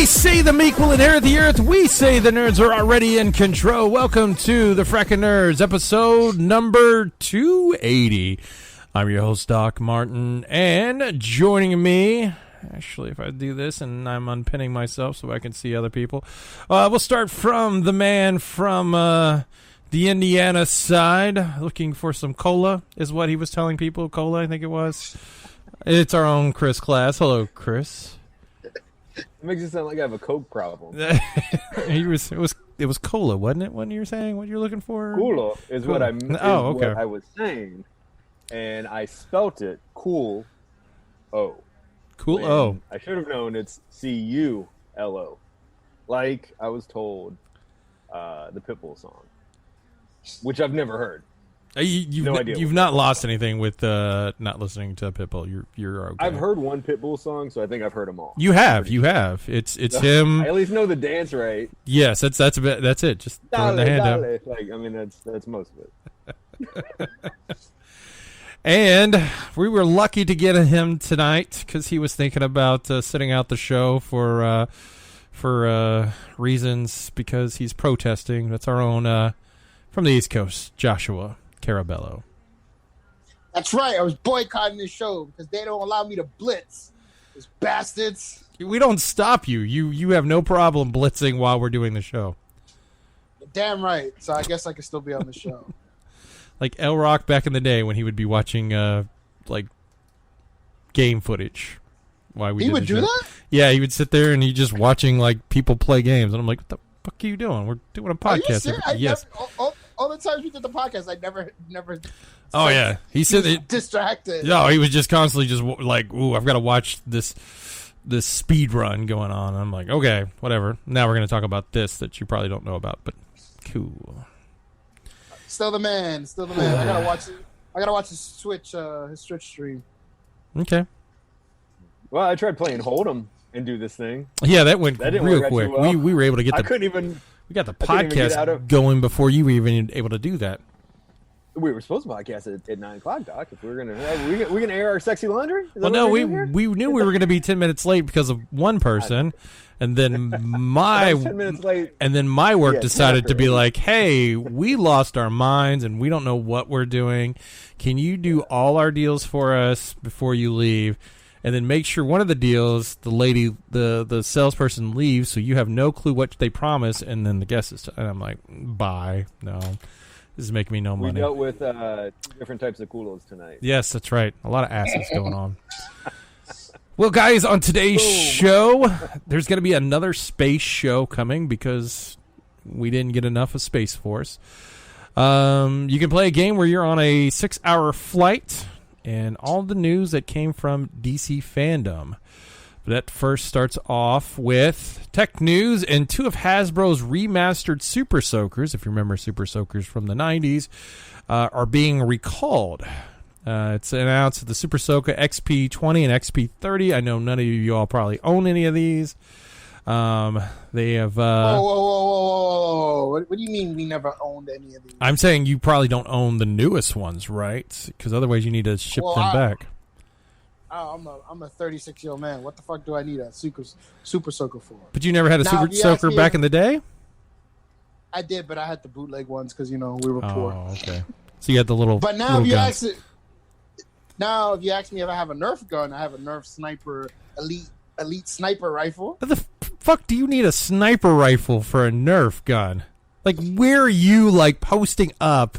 They say the meek will inherit the earth. We say the nerds are already in control. Welcome to the Frakkin Nerds, episode number 280. I'm your host, Doc Martin, and joining me, actually, if I do this and I'm unpinning myself so I can see other people, we'll start from the man from the Indiana side, looking for some cola, is what he was telling people. Cola, I think it was. It's our own Chris Class. Hello, Chris. It makes it sound like I have a coke problem. It was cola, wasn't it? What you were saying? What you're looking for? Cool is cool. what okay. What I was saying, and I spelt it cool. O. Cool. O. I should have known it's C-U-L-O, like I was told. The Pitbull song, which I've never heard. No idea. You've not lost anything with not listening to Pitbull. You're okay. I've heard one Pitbull song, so I think I've heard them all. You have. It's him. I at least know the dance right. Yes, that's it. Just throwing the hand out. Like, I mean, that's most of it. And we were lucky to get him tonight because he was thinking about sitting out the show for reasons, because he's protesting. That's our own from the East Coast, Joshua Caraballo. That's right. I was boycotting this show because they don't allow me to blitz. Those bastards. We don't stop you. You have no problem blitzing while we're doing the show. Damn right. So I guess I can still be on the show. Like El Rock back in the day when he would be watching like game footage. Why we he did would the do show. that? Yeah, he would sit there and he just watching like people play games, and I'm like, what the fuck are you doing? We're doing a podcast. Yes. All the times we did the podcast, I never. Oh yeah, he said distracted. No, he was just constantly just like, ooh, I've got to watch this speed run going on. I'm like, okay, whatever. Now we're gonna talk about this that you probably don't know about, but cool. Still the man. I gotta watch his Twitch stream. Okay. Well, I tried playing Hold'em and do this thing. Yeah, that went real quick. Well. We were able to get we got the podcast going before you were even able to do that. We were supposed to podcast at 9 o'clock, Doc. If we were gonna air our sexy laundry. Well, no, we knew we were going to be 10 minutes late because of one person, and then 10 minutes late. And then my work decided to be like, hey, we lost our minds and we don't know what we're doing. Can you do all our deals for us before you leave? And then make sure one of the deals, the lady, the salesperson leaves, so you have no clue what they promise, and then the guest is. And I'm like, bye. No, this is making me no money. We dealt with different types of culos tonight. Yes, that's right. A lot of asses going on. Well, guys, on today's show, there's going to be another space show coming because we didn't get enough of Space Force. You can play a game where you're on a 6-hour flight, and all the news that came from DC Fandome. But that first starts off with tech news, and 2 of Hasbro's remastered Super Soakers, if you remember Super Soakers from the 90s, are being recalled. It's announced that the Super Soaker XP20 and XP30, I know none of you all probably own any of these. They have... Whoa. What do you mean we never owned any of these? I'm saying you probably don't own the newest ones, right? Because otherwise you need to ship them back. I'm a 36-year-old man. What the fuck do I need a Super Soaker for? But you never had a Super Soaker back in the day? I did, but I had the bootleg ones because, we were poor. Oh, okay. So you had the little... But now if you ask me if I have a Nerf gun, I have a Nerf Sniper Elite Sniper Rifle. What the fuck do you need a sniper rifle for a Nerf gun? Like, where are you, like, posting up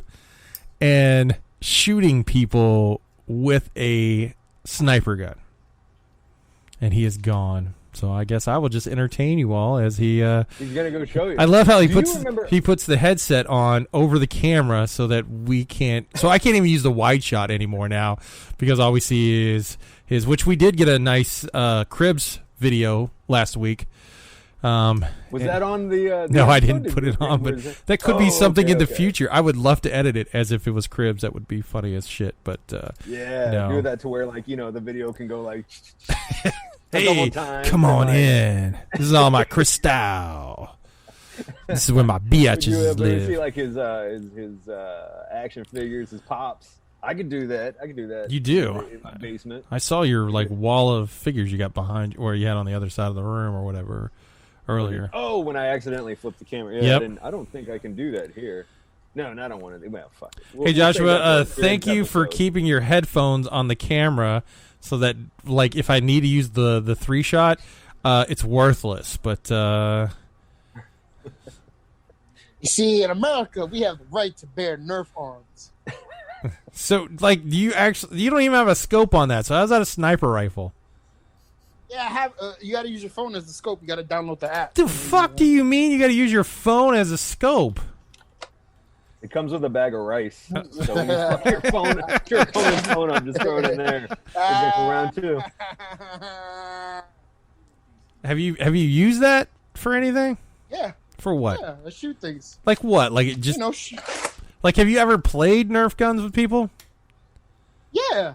and shooting people with a sniper gun? And he is gone. So I guess I will just entertain you all as he... He's going to go show you. I love how he puts the headset on over the camera so that we can't... So I can't even use the wide shot anymore now because all we see is his... Which we did get a nice Cribs video last week. Was that on the... no, I didn't put it on, but that could be something in the future. I would love to edit it as if it was Cribs. That would be funny as shit, but... do that to where, like, the video can go, like... Hey, come on in. This is all my crystal. This is where my biatches live. You see, like, his action figures, his pops. I could do that. You do. In the basement. I saw your, like, wall of figures you got behind, or you had on the other side of the room or whatever. earlier. Oh, when I accidentally flipped the camera. Yeah, Yep. I don't think I can do that here. No, I don't want to. Well, fuck it. Hey, Joshua, save that for thank you for episode. keeping your headphones on the camera so that, like, if I need to use the 3-shot, it's worthless. But, You see, in America, we have the right to bear Nerf arms. so, like, you don't even have a scope on that. So how's that a sniper rifle? Yeah, I have. You got to use your phone as the scope. You got to download the app. The fuck do you mean you got to use your phone as a scope? It comes with a bag of rice. So when you fuck your phone up, just throw it in there. It's like for round 2. Have you used that for anything? Yeah. For what? Yeah, I shoot things. Like what? Like it just like have you ever played Nerf guns with people? Yeah.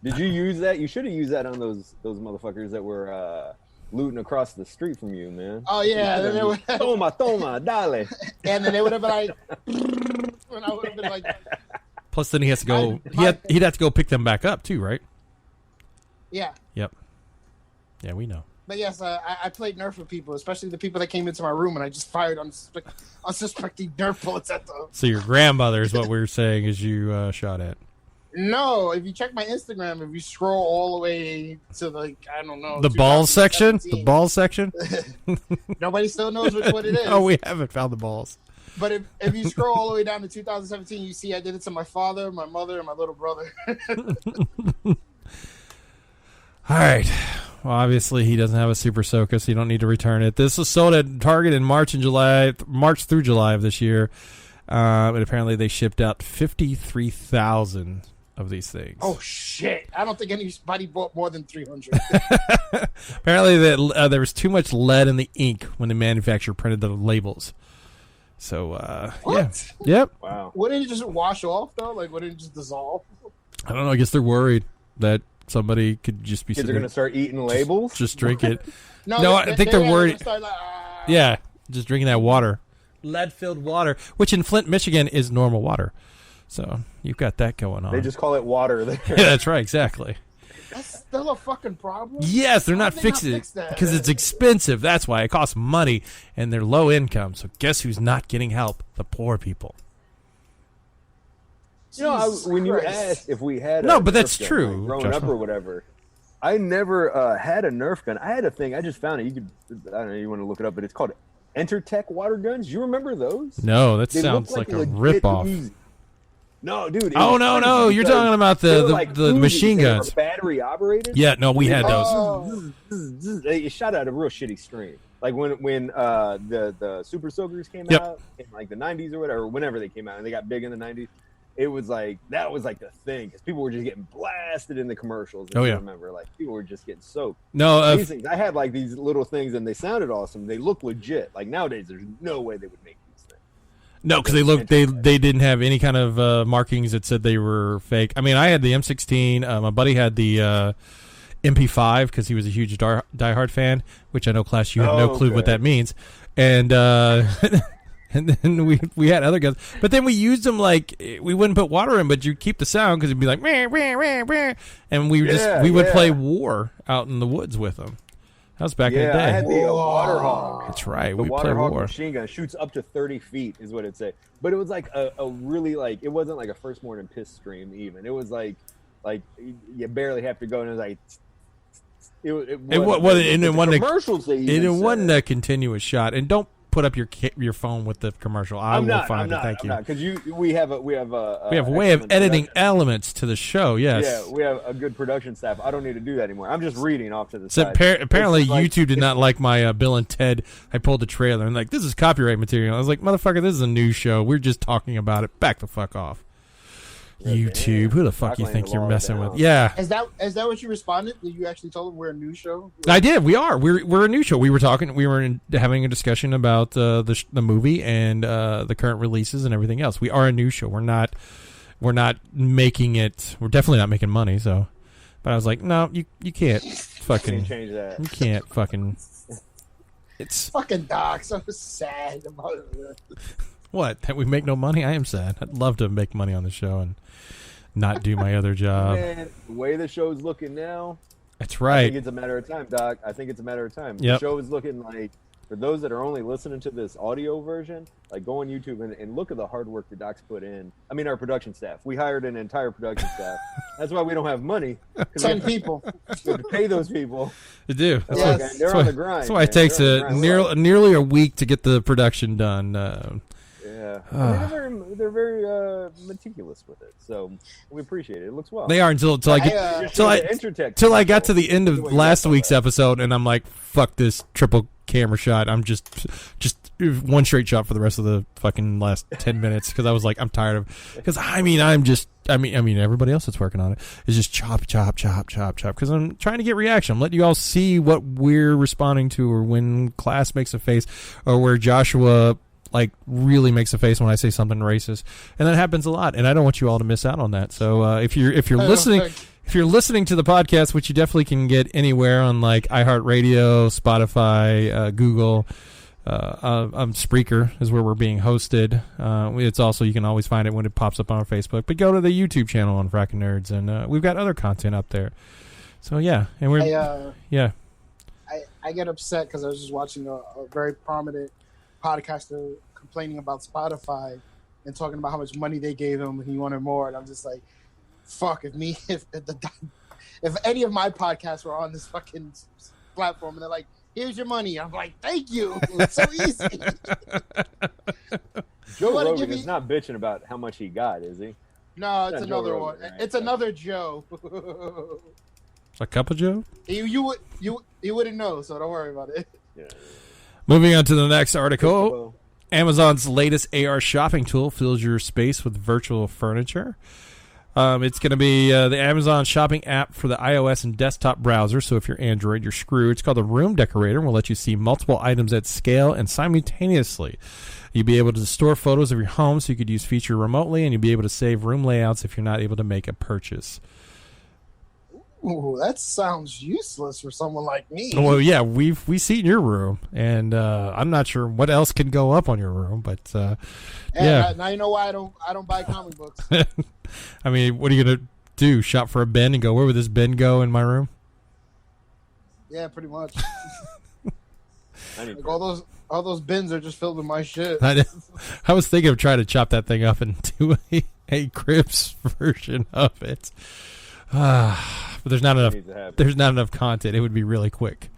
Did you use that? You should have used that on those motherfuckers that were looting across the street from you, man. Oh yeah. Then they would, toma, dale. and then they would have been like, and I would have been like. Plus, then he has to go. He'd have to go pick them back up too, right? Yeah. Yep. Yeah, we know. But yes, I played Nerf with people, especially the people that came into my room, and I just fired unsuspecting Nerf bullets at them. So your grandmother is what we were saying is you shot at. No, if you check my Instagram, if you scroll all the way to I don't know, The balls section? The 2017, balls section? nobody still knows which one it is. Oh, we haven't found the balls. But if you scroll all the way down to 2017, you see I did it to my father, my mother, and my little brother. All right. Well, obviously he doesn't have a Super Soaker, so you don't need to return it. This was sold at Target in March through July of this year. And apparently they shipped out 53,000 of these things. Oh shit! I don't think anybody bought more than 300. Apparently there was too much lead in the ink when the manufacturer printed the labels. So What? Yeah. Yep. Wow. Wouldn't it just wash off though? Like wouldn't it just dissolve? I don't know. I guess they're worried that somebody could just be Kids are sitting gonna start eating labels. just drink it. No, I think they're worried. Start like, Yeah, just drinking that water. Lead-filled water, which in Flint, Michigan is normal water. So you've got that going on. They just call it water there. Yeah, that's right, exactly. That's still a fucking problem. Yes, they're not How did they not fixing it fix that? because it's expensive. That's why it costs money, and they're low income. So guess who's not getting help? The poor people. You know, Jesus when you Christ. asked if we had No, a but that's Nerf gun, true, like, growing up Joshua. or whatever, I never had a Nerf gun. I had a thing. I just found it. You could, I don't know, you want to look it up, but it's called Entertech water guns. You remember those? No, that They sounds look like a legit ripoff. Uzi. No, dude. it Oh was no, crazy no, you're because talking about they were the like the Uzis. machine They were guns. battery operated. Yeah, no, we had those. Oh. They shot out a real shitty stream. Like when the Super Soakers came Yep. out in like the 90s or whatever, whenever they came out, and they got big in the 90s. It was like that was like the thing because people were just getting blasted in the commercials. If Oh, you yeah. remember, like people were just getting soaked. No, These things, I had like these little things, and they sounded awesome. They look legit. Like nowadays, there's no way they would make these things. no, because they didn't have any kind of markings that said they were fake. I mean, I had the M16. My buddy had the MP5 because he was a huge diehard fan, which I know, Clash, you have no clue what Okay. that means. And and then we had other guns, but then we used them like we wouldn't put water in, but you keep the sound because it'd be like, "Meh, meh, meh, meh," and we would play war out in the woods with them. That was back in the Yeah, day. I had the Whoa. Water Hawk. That's right. The We Water played Hawk war. machine gun shoots up to 30 feet, is what it said. But it was like a really like it wasn't like a first morning piss stream even. It was like you barely have to go, and it was like it wasn't- and it wasn't a- commercials. They even It said. wasn't a continuous shot, and don't put up your phone with the commercial. I I'm will not. find I'm it. not. Thank I'm you. not because we have a We have a way of excellent editing production. elements to the show. Yes. Yeah, we have a good production staff. I don't need to do that anymore. I'm just reading off to the So side. apparently It's like- YouTube did not like my Bill and Ted. I pulled the trailer and like, this is copyright material. I was like, motherfucker, this is a news show. We're just talking about it. Back the fuck off. YouTube. Who the fuck you Rockland think the you're law messing down. with? Yeah, Is that what you responded? Did you actually tell them we're a news show? I did. We are. We're a news show. We were talking. We were having a discussion about the movie and the current releases and everything else. We are a news show. We're not making it. We're definitely not making money. So, but I was like, no, you can't fucking. Can't change that. You can't fucking. It's Fucking docs. I'm sad about it. what that we make no money. I am sad. I'd love to make money on the show and not do my other job. Man, the way the show's looking now, That's I right. think it's a matter of time, Doc. I think it's a matter of time. Yep. The show is looking like, for those that are only listening to this audio version, like go on YouTube and look at the hard work the Doc's put in. I mean, our production staff. We hired an entire production staff. That's why we don't have money. 10 people. We have to pay those people. They do. That's Yes. why, they're on the grind. That's why it man. takes They're on the grind. nearly a week to get the production done. Yeah, I mean, they're very meticulous with it, so we appreciate it. It looks well. They are until I got to the end of last week's episode, and I'm like, fuck this triple camera shot. I'm just one straight shot for the rest of the fucking last 10 minutes because I was like, I'm tired of. Because I mean everybody else that's working on it is just chop because I'm trying to get reaction. I'm letting you all see what we're responding to, or when Class makes a face, or where Joshua like really makes a face when I say something racist, and that happens a lot, and I don't want you all to miss out on that. So if you're listening, if you're listening to the podcast, which you definitely can get anywhere on like iHeartRadio, Spotify, Google, Spreaker is where we're being hosted. It's also, you can always find it when it pops up on our Facebook, but go to the YouTube channel on Frakkin Nerds, and we've got other content up there. So yeah, and we're I get upset because I was just watching a very prominent podcaster complaining about Spotify and talking about how much money they gave him and he wanted more, and I'm just like, fuck, if any of my podcasts were on this fucking platform and they're like, here's your money, I'm like, thank you, it's so easy. Joe Rogan is not bitching about how much he got, is he? No, it's another one. Right? It's another Joe. A cup of Joe? You wouldn't know, so don't worry about it. Yeah. Moving on to the next article. Amazon's latest AR shopping tool fills your space with virtual furniture. It's going to be the Amazon shopping app for the iOS and desktop browser. So if you're Android, you're screwed. It's called the Room Decorator and will let you see multiple items at scale and simultaneously. You'll be able to store photos of your home so you could use feature remotely, and you'll be able to save room layouts if you're not able to make a purchase. Ooh, that sounds useless for someone like me. Well, yeah, we've seen your room, and I'm not sure what else can go up on your room, but yeah. Now you know why I don't buy comic books. I mean, what are you gonna do? Shop for a bin and go, where would this bin go in my room? Yeah, pretty much. Like all those bins are just filled with my shit. I was thinking of trying to chop that thing up and do a Crips version of it. But there's not enough. There's not enough content. It would be really quick.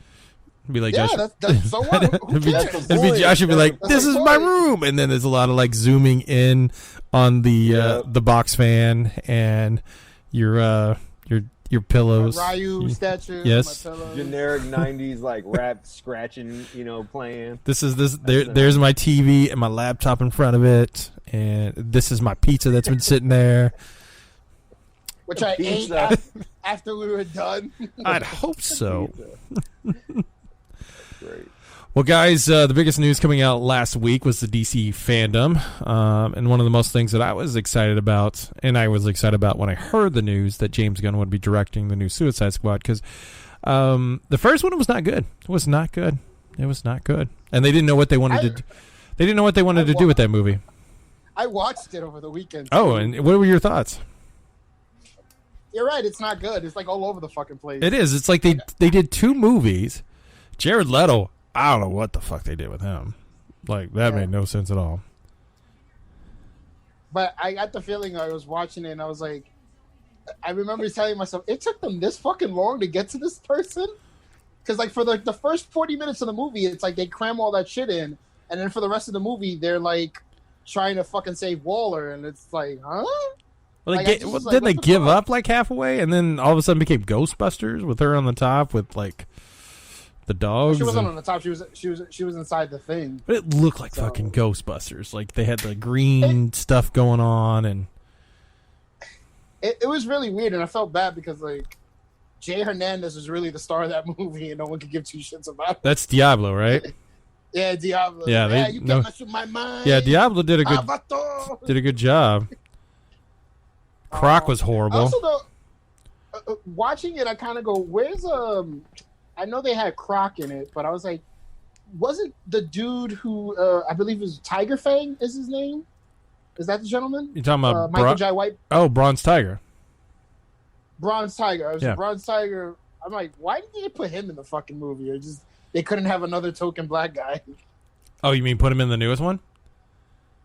It'd be like, yeah, Josh, that's so what? Who cares? It'd be Josh would be like, "This is my room," and then there's a lot of like zooming in on the box fan and your pillows. Ryu statue. Yes. My pillows. Generic '90s like rap scratching, playing. There's my TV and my laptop in front of it, and this is my pizza that's been sitting there. Which I ate after we were done. I'd hope so. Great. Well, guys, the biggest news coming out last week was the DC Fandome. And one of the most things that I was excited about, and I was excited about when I heard the news that James Gunn would be directing the new Suicide Squad, because the first one was not good. It was not good. It was not good. And they didn't know what they wanted to do. They didn't know what they wanted to do with that movie. I watched it over the weekend. Oh, and what were your thoughts? You're right. It's not good. It's like all over the fucking place. It is. It's like they did two movies. Jared Leto, I don't know what the fuck they did with him. Like, that made no sense at all. But I got the feeling I was watching it and I was like, I remember telling myself, it took them this fucking long to get to this person? Because like for the first 40 minutes of the movie, it's like they cram all that shit in. And then for the rest of the movie, they're like trying to fucking save Waller. And it's like, huh? Well, Like, didn't they give up like halfway, and then all of a sudden became Ghostbusters with her on the top with like the dogs? She wasn't on the top. She was inside the thing. But it looked like fucking Ghostbusters. Like they had the green stuff going on, and it was really weird. And I felt bad because like Jay Hernandez was really the star of that movie, and no one could give two shits about it. That's Diablo, right? Yeah, Diablo. Yeah, you can't mess with my mind. Yeah, Diablo did a good job. Croc was horrible. Also, though, watching it, I kind of go, "Where's I know they had Croc in it, but I was like, wasn't the dude who I believe was Tiger Fang is his name? Is that the gentleman? You talking about Michael Jai White? Oh, Bronze Tiger. Bronze Tiger. Bronze Tiger. I'm like, why did they put him in the fucking movie? Or just they couldn't have another token black guy. Oh, you mean put him in the newest one?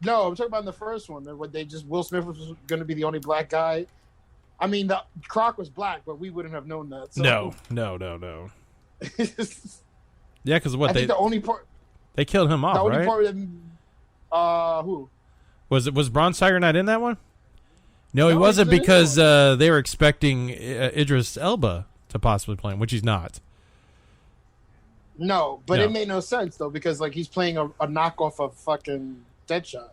No, I'm talking about in the first one. What they just Will Smith was going to be the only black guy. I mean, the Croc was black, but we wouldn't have known that. So. No. Yeah, because what I think the only part they killed him off, the only right? part that, who Was Bronze Tiger not in that one? No, he wasn't because they were expecting Idris Elba to possibly play him, which he's not. No, but No. it made no sense though because like he's playing a knockoff of fucking Deadshot.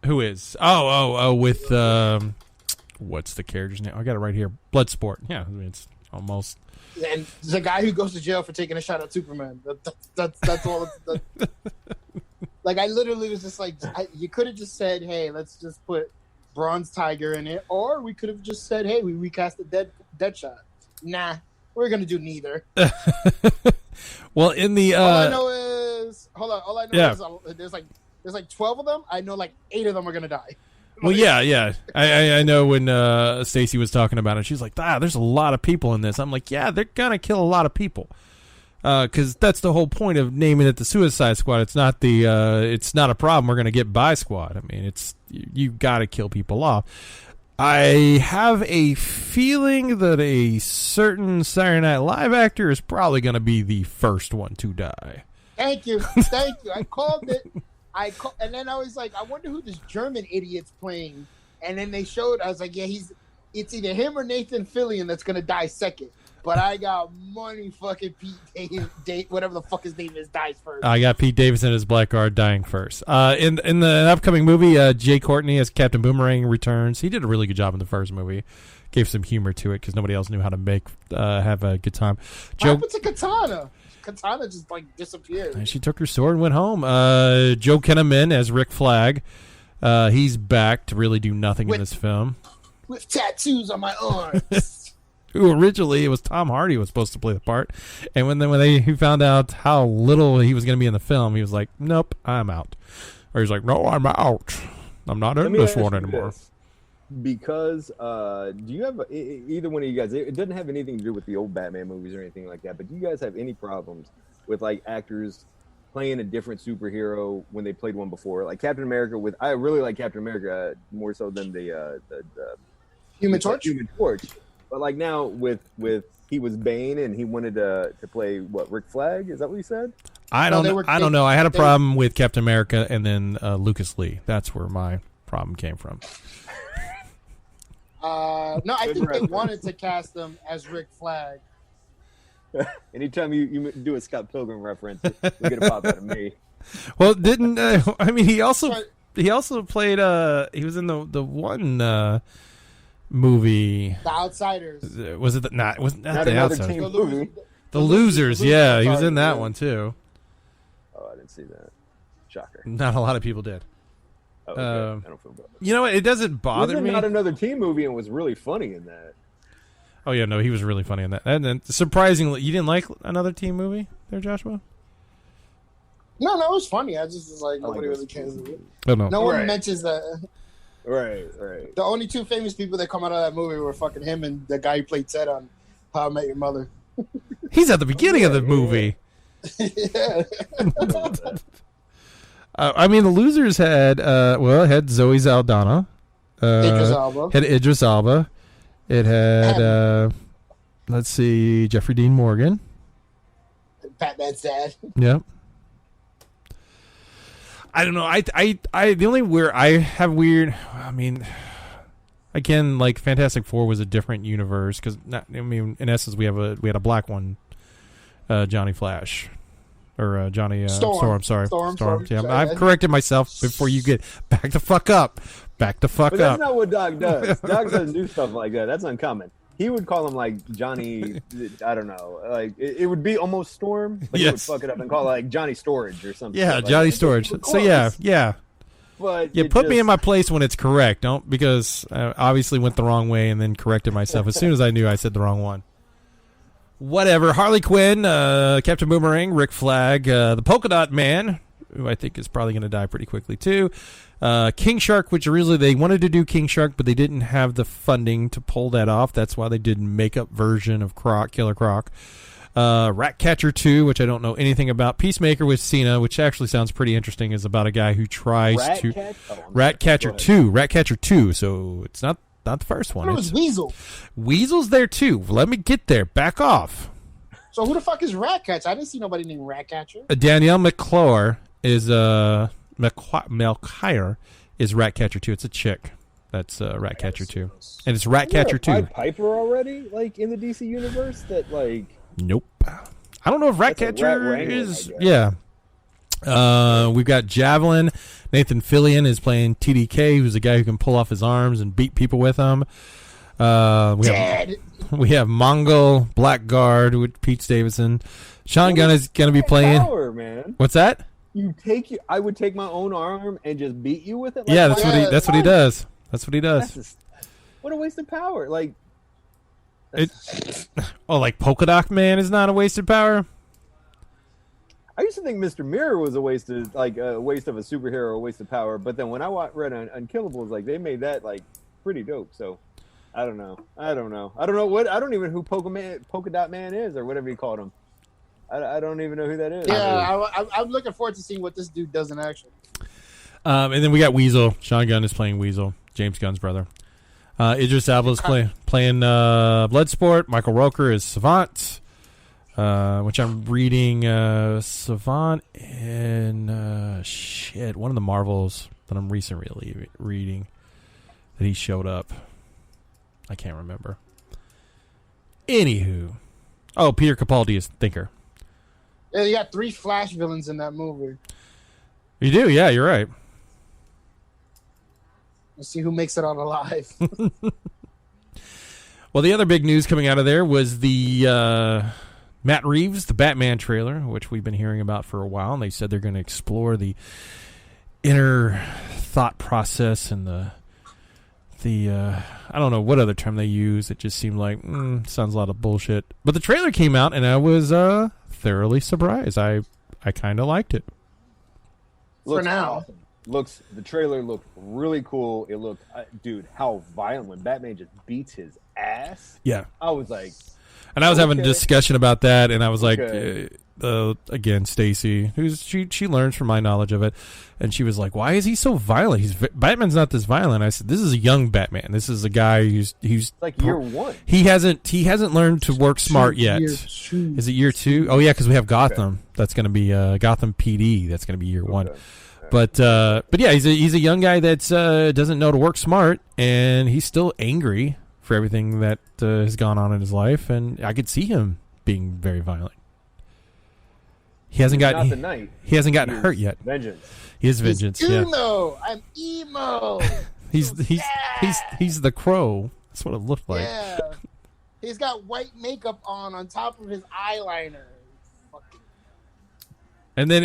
Who is? Oh, with what's the character's name? I got it right here. Bloodsport. Yeah, I mean, it's almost. And the guy who goes to jail for taking a shot at Superman. That's all. Like I literally was just like, you could have just said, "Hey, let's just put Bronze Tiger in it," or we could have just said, "Hey, we recast the Deadshot." Nah, we're gonna do neither. Well, in the all I know is All I know is there's like 12 of them. I know like 8 of them are gonna die. Well, yeah. I know when Stacy was talking about it, she's like, there's a lot of people in this. I'm like, yeah, they're gonna kill a lot of people. Because that's the whole point of naming it the Suicide Squad. It's not it's not a problem. We're gonna get by squad. I mean, it's you got to kill people off. I have a feeling that a certain Saturday Night Live actor is probably gonna be the first one to die. Thank you. I called it. And then I was like, I wonder who this German idiot's playing. And then they showed. I was like, yeah, it's either him or Nathan Fillion that's gonna die second. But I got money fucking Pete whatever the fuck his name is, dies first. I got Pete Davidson as Blackguard dying first. In the upcoming movie, Jay Courtney as Captain Boomerang returns. He did a really good job in the first movie. Gave some humor to it because nobody else knew how to have a good time. What happened to Katana? Katana just like disappeared. She took her sword and went home. Joe Kinnaman as Rick Flag. He's back to really do nothing in this film. With tattoos on my arms. Who originally it was Tom Hardy was supposed to play the part, and when he found out how little he was going to be in the film, he was like, "Nope, I'm out." Or he's like, "No, I'm out. I'm not in this one anymore." Because do you have either one of you guys? It doesn't have anything to do with the old Batman movies or anything like that. But do you guys have any problems with like actors playing a different superhero when they played one before? Like Captain America. I really like Captain America more so than the Human Torch. Human Torch. But like now with he was Bane and he wanted to play Rick Flag? Is that what you said? I don't know. I had a problem with Captain America and then Lucas Lee. That's where my problem came from. No, I think they wanted to cast him as Rick Flag. Anytime you do a Scott Pilgrim reference, you get a pop out of me. Well, didn't I mean he also played he was in the one movie, The Outsiders. Was it not the Outsiders? The Losers. Yeah, he was in that one too. Oh, I didn't see that. Shocker. Not a lot of people did. Oh, okay. I don't feel bad. You know what? It doesn't bother me. Not Another Teen movie and was really funny in that. Oh yeah, no, he was really funny in that. And then surprisingly, you didn't like Another Teen movie there, Joshua? No, it was funny. I just was like nobody really cares. Oh, no. No one mentions that. Right. The only 2 famous people that come out of that movie were fucking him and the guy who played Ted on How I Met Your Mother. He's at the beginning of the movie. Yeah. I mean, the Losers had it had Zoe Saldana, Idris Elba. Had Idris Elba. It had let's see, Jeffrey Dean Morgan. Batman's dad. Yep. I don't know. I the only where I have weird. I mean, again, like Fantastic Four was a different universe because in essence we had a black one, Johnny Flash, or Johnny Storm. Sorry, Storm. Yeah, I've corrected myself before you get back the fuck up. Back the fuck but up. That's not what Doc does. Doc doesn't do stuff like that. That's uncommon. He would call him like Johnny. I don't know. Like it would be almost Storm, but he would fuck it up and call it like Johnny Storage or something. Yeah, like Johnny Storage. So yeah. But put me in my place when it's correct. Don't because I obviously went the wrong way and then corrected myself as soon as I knew I said the wrong one. Whatever. Harley Quinn, Captain Boomerang, Rick Flag, the Polka Dot Man, who I think is probably going to die pretty quickly too. King Shark, which originally they wanted to do King Shark, but they didn't have the funding to pull that off. That's why they did a makeup version of Killer Croc. Ratcatcher 2, which I don't know anything about. Peacemaker with Cena, which actually sounds pretty interesting, is about a guy who tries to... Ratcatcher 2. Ratcatcher 2, so it's not the first one. It was Weasel. Weasel's there too. Let me get there. Back off. So who the fuck is Ratcatcher? I didn't see nobody named Ratcatcher. Danielle McClure is... Melchior is Ratcatcher 2. It's a chick. That's Ratcatcher 2. And it's Ratcatcher 2. Pied Piper already? Like, in the DC universe? That, like... Nope. I don't know if Ratcatcher is... Yeah. We've got Javelin. Nathan Fillion is playing TDK, who's a guy who can pull off his arms and beat people with them. We have Mongol, Blackguard with Pete Davidson. Sean Gunn is going to be playing... Power, man. What's that? I would take my own arm and just beat you with it? Like, yeah, that's what he does. That's what he does. What a waste of power. Like... like Polka Dot Man is not a wasted power? I used to think Mr. Mirror was a waste of a superhero, a waste of power. But then when I read Unkillables, like they made that like pretty dope. So I don't know. I don't even know who Polka Dot Man is or whatever you called him. I don't even know who that is. Yeah, I'm looking forward to seeing what this dude does in action. And then we got Weasel. Sean Gunn is playing Weasel, James Gunn's brother. Idris Elba is playing Bloodsport. Michael Rooker is Savant, which I'm reading Savant in one of the Marvels that I'm recently reading that he showed up. I can't remember. Anywho. Oh, Peter Capaldi is Thinker. Yeah, you got 3 Flash villains in that movie. You do? Yeah, you're right. Let's see who makes it out alive. Well, the other big news coming out of there was the Matt Reeves, the Batman trailer, which we've been hearing about for a while, and they said they're going to explore the inner thought process and the I don't know what other term they use. It just seemed like sounds a lot of bullshit. But the trailer came out, and I was thoroughly surprised. I kind of liked it. For now. Awesome. The trailer looked really cool. It looked, dude, how violent when Batman just beats his ass. Yeah. I was like... And I was having a discussion about that, and I was like, again, Stacy, she learns from my knowledge of it, and she was like, "Why is he so violent? Batman's not this violent." I said, "This is a young Batman. This is a guy who's like year one. He hasn't learned to work smart yet. Is it year 2? Oh yeah, because we have Gotham. Okay. That's going to be Gotham PD. That's going to be year 1. But yeah, he's a young guy that doesn't know to work smart, and he's still angry for everything that has gone on in his life, and I could see him being very violent. He hasn't gotten hurt yet. Vengeance. He is vengeance. Emo. Yeah. I'm emo. he's the Crow. That's what it looked like. Yeah. He's got white makeup on top of his eyeliner. And then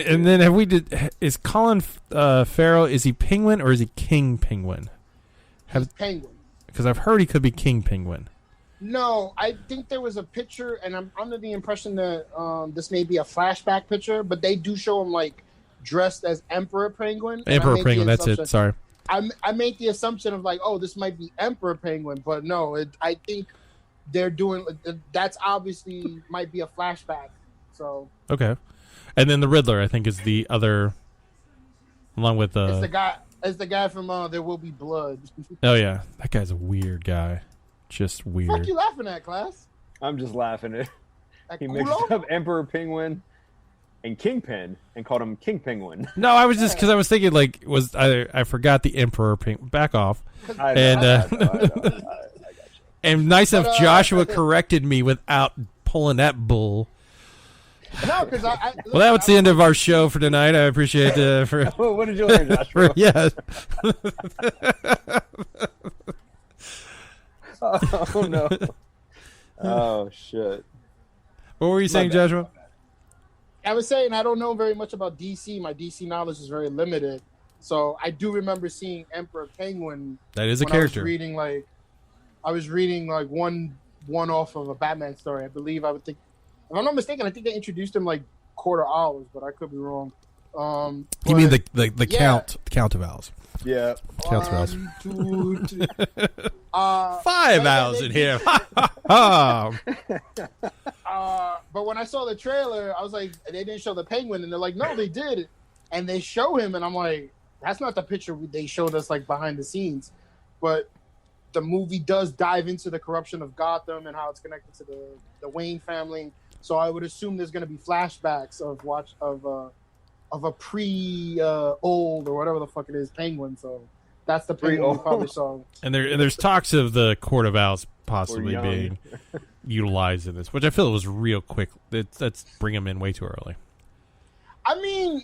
is Colin Farrell, is he Penguin or is he King Penguin? He's Penguin. Because I've heard he could be King Penguin. No, I think there was a picture, and I'm under the impression that this may be a flashback picture, but they do show him like dressed as Emperor Penguin. Emperor Penguin, that's it. Sorry. I made the assumption of like, oh, this might be Emperor Penguin, but no, I think they're doing that's obviously might be a flashback. So okay, and then the Riddler, I think, is the other, along with it's the guy from There Will Be Blood. Oh yeah, that guy's a weird guy. Just weird. What are you laughing at, class? I'm just laughing at. He mixed up Emperor Penguin and Kingpin and called him King Penguin. No, I was just because I was thinking like I forgot the Emperor Penguin. Back off. I know. And nice enough, Joshua corrected me without pulling that bull. No, because well, that was the end of our show for tonight. I appreciate for. What did you learn, Joshua? Yeah. Oh no! Oh shit! What were you saying, Joshua? I was saying I don't know very much about DC. My DC knowledge is very limited. So I do remember seeing Emperor Penguin. That is a character. I was reading one off of a Batman story. I believe if I'm not mistaken, I think they introduced him like quarter hours, but I could be wrong. You mean the yeah. count of owls? Yeah. Count of owls. 1, 2, 3. 5 owls in here. But when I saw the trailer, I was like, they didn't show the penguin, and they're like, no, they did, and they show him, and I'm like, that's not the picture they showed us like behind the scenes, but the movie does dive into the corruption of Gotham and how it's connected to the Wayne family. So I would assume there's going to be flashbacks of a old or whatever the fuck it is penguin. So that's the penguin we probably saw. And there's talks of the Court of Owls possibly being utilized in this, which I feel was real quick. That's bring him in way too early. I mean,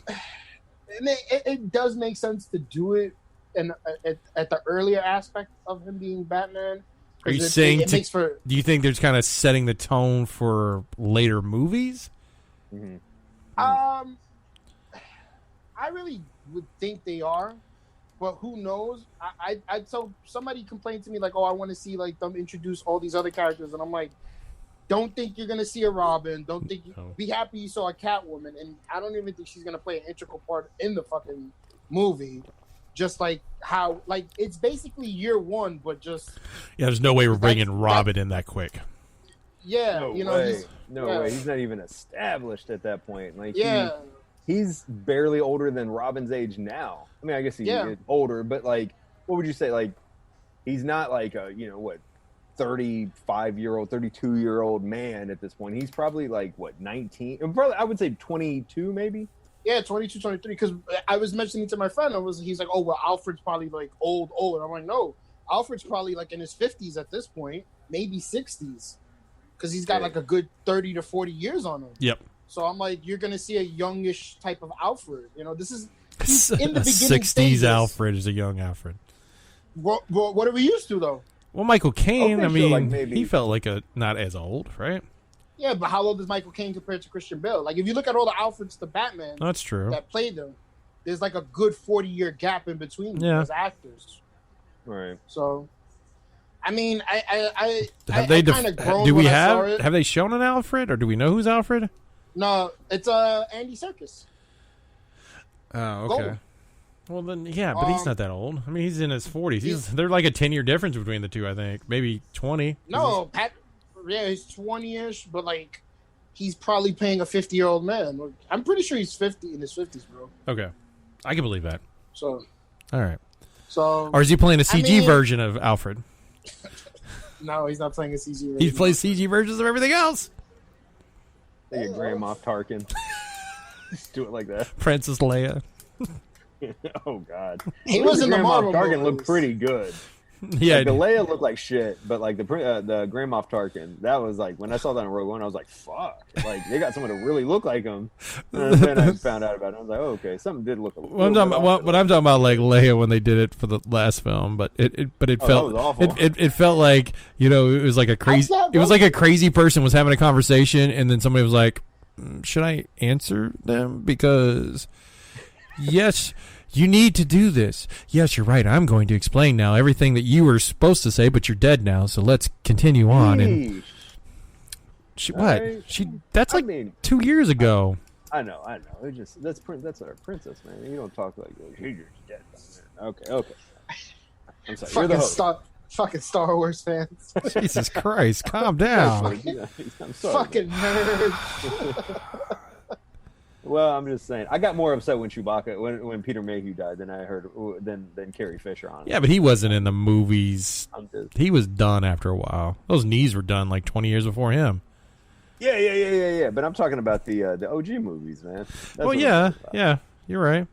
it does make sense to do it at the earlier aspect of him being Batman. Are you saying do you think there's kind of setting the tone for later movies? Mm-hmm. I really would think they are, but who knows? I so somebody complained to me like, oh, I want to see like them introduce all these other characters, and I'm like, don't think you're gonna see a Robin. Don't think be happy you saw a Catwoman, and I don't even think she's gonna play an integral part in the fucking movie. Just like how, like, it's basically year one, but just there's no way we're bringing Robin in that quick. Yeah, no you know, way. Way. He's not even established at that point. Like, yeah, he's barely older than Robin's age now. I mean, I guess he's older, but like, what would you say? Like, he's not like a 35-year-old, 32-year-old man at this point. He's probably like 19. Probably, I would say 22, maybe. Yeah, 22, 23. Because I was mentioning to my friend, he's like, oh, well, Alfred's probably like old. And I'm like, no, Alfred's probably like in his 50s at this point, maybe 60s, because he's got like a good 30 to 40 years on him. Yep. So I'm like, you're gonna see a youngish type of Alfred. You know, this is in the beginning 60s stages. Alfred is a young Alfred. What are we used to though? Well, Michael Caine, I mean, like he felt like not as old, right? Yeah, but how old is Michael Caine compared to Christian Bale? Like, if you look at all the Alfreds to Batman, that's true, that played them, there's like a good 40-year gap in between them as actors. Right. So, I mean, I have they kind of grown. Do we have they shown an Alfred, or do we know who's Alfred? No, it's Andy Serkis. Oh, okay. Gold. Well, then, yeah, but he's not that old. I mean, he's in his 40s. They're like a 10-year difference between the two, I think. Maybe 20. No, he's 20-ish, but like, he's probably playing a 50-year-old man. I'm pretty sure he's in his 50s, bro. Okay, I can believe that. So, all right. So, or is he playing a CG version of Alfred? No, he's not playing a CG version. He plays CG versions of everything else. Like a Grand Moff Tarkin. Do it like that. Princess Leia. Oh God. He was in the Marvel Tarkin movies. looked pretty good. Yeah, like, the Leia looked like shit, but like the Grand Moff Tarkin, that was like, when I saw that in Rogue One, I was like, fuck, like they got someone to really look like him. And then I found out about it. I was like, oh, okay, something did look a little. I'm talking about like Leia when they did it for the last film, but it felt awful. It felt like, it was like a crazy person was having a conversation, and then somebody was like, should I answer them? Because yes, you need to do this. Yes, you're right. I'm going to explain now everything that you were supposed to say, but you're dead now. So let's continue on. And that's like 2 years ago. I know. It just that's our princess, man. You don't talk like that. You're dead. Okay. I'm sorry. You're the host. Fucking Star Wars fans. Jesus Christ, calm down. I'm sorry. Fucking nerd. Well, I'm just saying. I got more upset when Chewbacca, when Peter Mayhew died, than I heard than Carrie Fisher on. Yeah, but he wasn't in the movies. He was done after a while. Those knees were done like 20 years before him. Yeah. But I'm talking about the OG movies, man. Well, yeah, you're right.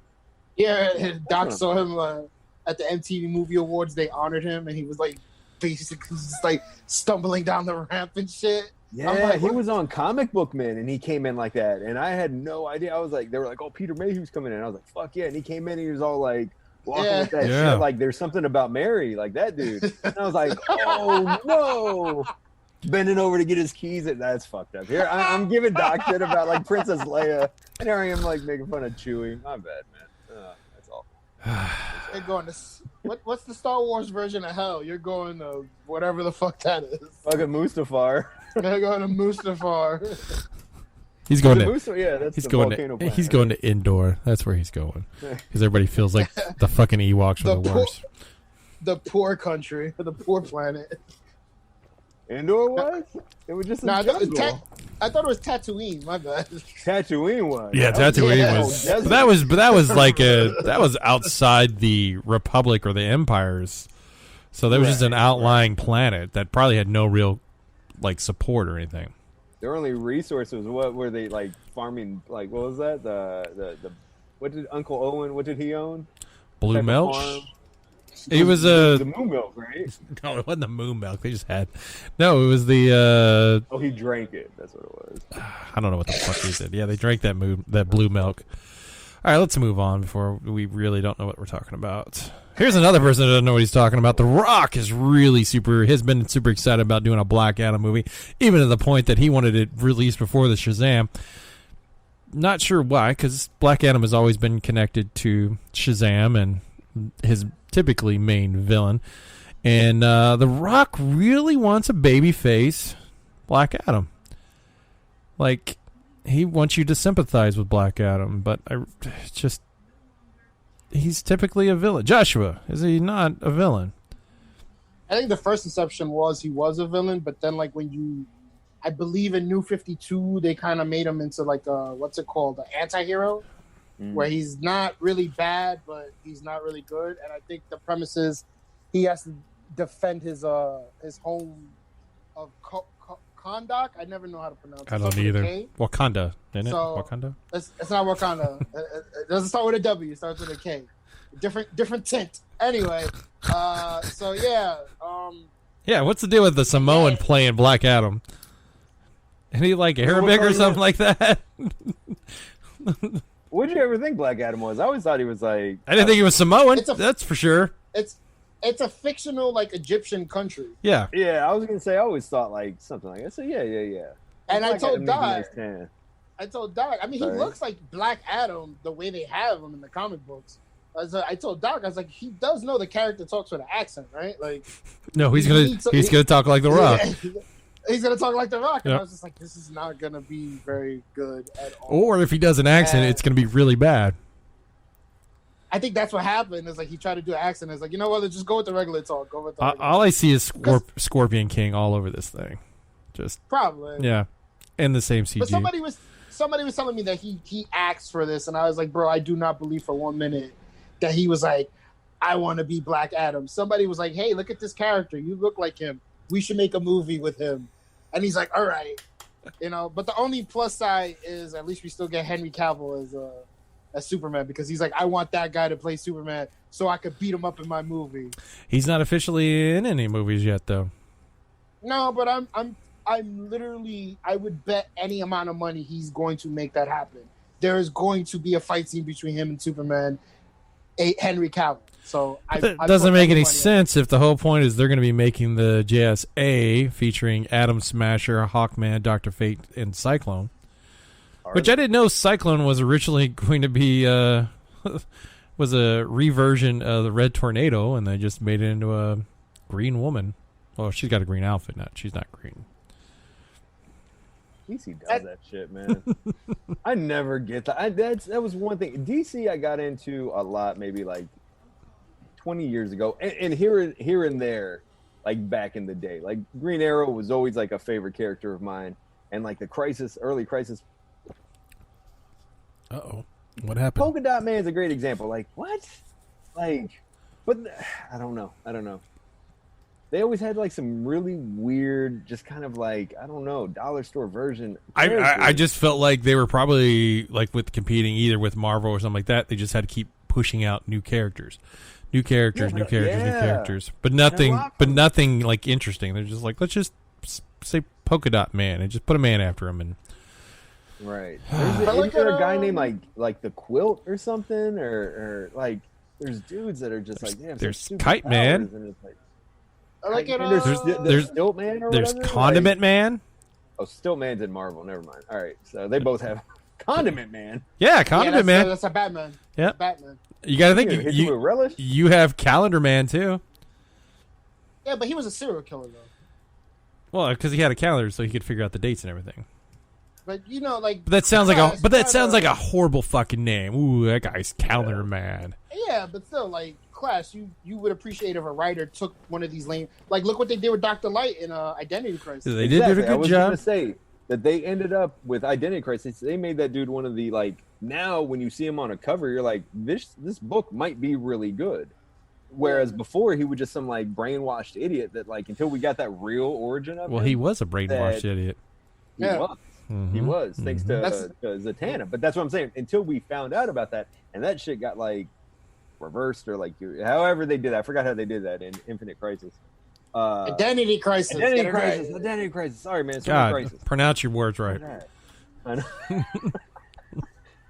Yeah, Doc saw him at the MTV Movie Awards. They honored him, and he was like basically just like stumbling down the ramp and shit. Yeah, he was on Comic Book Man, and he came in like that, and I had no idea. I was like, they were like, "Oh, Peter Mayhew's coming in." I was like, "Fuck yeah!" And he came in, and he was all like, walking with that shit, like there's something about Mary, like that dude. And I was like, "Oh no!" Bending over to get his keys. That's fucked up. Here, I'm giving Doc shit about like Princess Leia, and here I am like making fun of Chewie. My bad, man. That's awful. They're going to what's the Star Wars version of hell? You're going to whatever the fuck that is. Fucking Mustafar. They're going to Mustafar. He's going to. Yeah, that's He's the going volcano to. planet, He's going to indoor. That's where he's going. Because everybody feels like the fucking Ewoks were the worst. The poor country, the poor planet. Indoor was? It was just a jungle. I thought it was Tatooine. My bad. Tatooine was. Yeah, Tatooine was. But that was like that was outside the Republic or the Empires. So that was just an outlying planet that probably had no real like support or anything. Their only resource was what were they like farming? Like what was that? The what did Uncle Owen? What did he own? Blue milk. It was the moon milk, right? No, it wasn't the moon milk. They just had. No, it was the. Oh, he drank it. That's what it was. I don't know what the fuck he did. Yeah, they drank that blue milk. All right, let's move on before we really don't know what we're talking about. Here's another person that doesn't know what he's talking about. The Rock is really has been super excited about doing a Black Adam movie, even to the point that he wanted it released before the Shazam. Not sure why, because Black Adam has always been connected to Shazam and his typically main villain. And The Rock really wants a babyface Black Adam. Like, he wants you to sympathize with Black Adam, but he's typically a villain. Joshua, is he not a villain? I think the first inception was he was a villain, but then like I believe in New 52, they kind of made him into like what's it called, an anti-hero, where he's not really bad, but he's not really good. And I think the premise is he has to defend his home of Kondak. I never know how to pronounce it. I don't either. Wakanda, isn't it? Wakanda? It's not Wakanda. It doesn't start with a W. It starts with a K. Different tint. Anyway, so yeah. Yeah, what's the deal with the Samoan playing Black Adam? Any like Arabic or something like that? What did you ever think Black Adam was? I always thought he was like. I didn't think he was Samoan. That's for sure. It's a fictional like Egyptian country. Yeah. Yeah, I was gonna say I always thought like something like that. So yeah. And I told Doc. I mean, he Sorry. looks like Black Adam the way they have him in the comic books. I told Doc, I was like, he does know the character talks with an accent, right? Like, no, he's gonna talk like The Rock. He's gonna talk like The Rock, and Yep. I was just like, this is not gonna be very good at all. Or if he does an accent, it's gonna be really bad. I think that's what happened. Is like he tried to do an accent. It's like, you know what? Let's just go with the regular talk. Go with the regular All I see is Scorpion King all over this thing. Just probably. yeah, and the same CG. But somebody was telling me that he asked for this, and I was like, bro, I do not believe for 1 minute that he was like, I want to be Black Adam. Somebody was like, hey, look at this character. You look like him. We should make a movie with him. And he's like, all right, you know. But the only plus side is at least we still get Henry Cavill as Superman, because he's like, I want that guy to play Superman so I could beat him up in my movie. He's not officially in any movies yet, though. No, but I'm literally, I would bet any amount of money he's going to make that happen. There is going to be a fight scene between him and Superman, Henry Cavill. So that doesn't make any sense if the whole point is they're going to be making the JSA featuring Atom Smasher, Hawkman, Dr. Fate, and Cyclone. Which I didn't know Cyclone was originally going to be was a reversion of the Red Tornado, and they just made it into a green woman. Well, she's got a green outfit, she's not green. DC does that shit, man. I never get that. That was one thing. DC I got into a lot, maybe like 20 years ago, and here and there, like back in the day. Like Green Arrow was always like a favorite character of mine, and like the early Crisis. Uh-oh. What happened? Polka Dot Man is a great example. Like, what? Like, but I don't know. They always had like some really weird, just kind of like, I don't know, dollar store version. I just felt like they were probably like with competing either with Marvel or something like that. They just had to keep pushing out new characters. New characters. But nothing like interesting. They're just like, let's just say Polka Dot Man and just put a man after him. And right. Is there a guy named like the Quilt or something, or like there's dudes that are just like, damn, there's Kite Man. And it's like, I like it. There's Stilt Man. Or there's whatever? Condiment Man. Oh, Stilt Man's in Marvel. Never mind. All right, so they both have Condiment Man. Yeah, Condiment Man. That's a Batman. Yeah, Batman. You got to think you have Calendar Man too. Yeah, but he was a serial killer though. Well, because he had a calendar, so he could figure out the dates and everything. But you know, like But that sounds like Clash, that sounds like a horrible fucking name. Ooh, that guy's Calendar Man. Yeah, but still, like Clash, you would appreciate if a writer took one of these lame. Like, look what they did with Dr. Light in Identity Crisis. They did do a good I was job. gonna say that they ended up with Identity Crisis. They made that dude one of the like. Now, when you see him on a cover, you're like, this book might be really good. Whereas before, he was just some like brainwashed idiot that like until we got that real origin of him. Well, he was a brainwashed idiot. He was. Mm-hmm. He was, thanks to Zatanna. But that's what I'm saying. Until we found out about that, and that shit got like reversed or like however they did that. I forgot how they did that in Infinite Crisis. Identity Crisis. Identity Crisis. Sorry, man. God, Crisis. pronounce your words right. I know.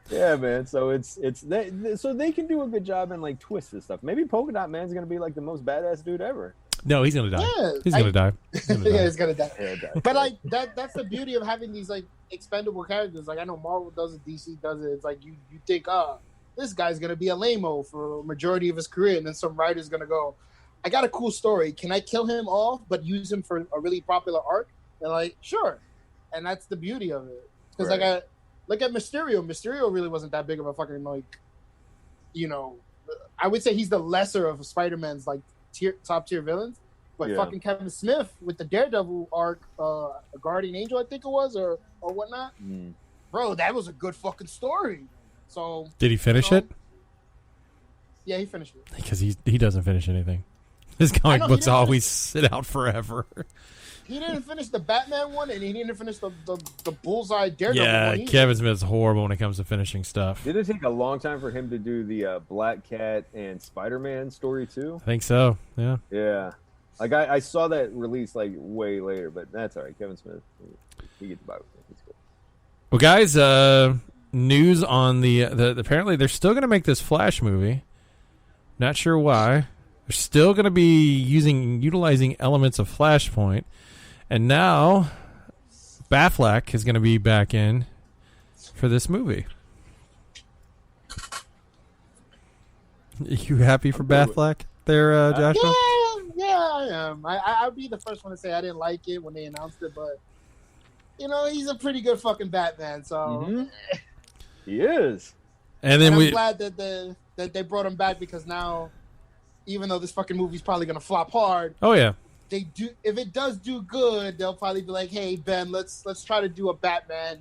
Yeah, man. So so they can do a good job and like twist this stuff. Maybe Polka Dot Man's gonna be like the most badass dude ever. No, he's gonna die. Yeah, he's gonna die. Yeah, he's gonna die. But like that's the beauty of having these like expendable characters. Like I know Marvel does it, DC does it. It's like you think, this guy's gonna be a lame-o for a majority of his career, and then some writer's gonna go, I got a cool story. Can I kill him off but use him for a really popular arc? And like, sure. And that's the beauty of it. Because like look at Mysterio. Mysterio really wasn't that big of a fucking like, I would say he's the lesser of Spider-Man's like top tier villains. But fucking Kevin Smith with the Daredevil arc, Guardian Angel, I think it was, or whatnot. Bro, that was a good fucking story. So did he finish it? Yeah, he finished it. Because he doesn't finish anything. His comic books always sit out forever. He didn't finish the Batman one, and he didn't finish the Bullseye Daredevil one. Yeah, Kevin Smith's horrible when it comes to finishing stuff. Did it take a long time for him to do the Black Cat and Spider-Man story too? I think so. Yeah. Yeah. Like I saw that release like way later, but that's all right. Kevin Smith, he gets by with it. It's cool. Well, guys, news on the apparently they're still going to make this Flash movie. Not sure why. They're still going to be utilizing elements of Flashpoint. And now, Batfleck is going to be back in for this movie. You happy for Batfleck there, Joshua? Yeah, I am. I'll be the first one to say I didn't like it when they announced it, but, he's a pretty good fucking Batman, so. He is. And then I'm glad that they brought him back because now, even though this fucking movie's probably going to flop hard. Oh, yeah. If it does do good, they'll probably be like, "Hey Ben, let's try to do a Batman,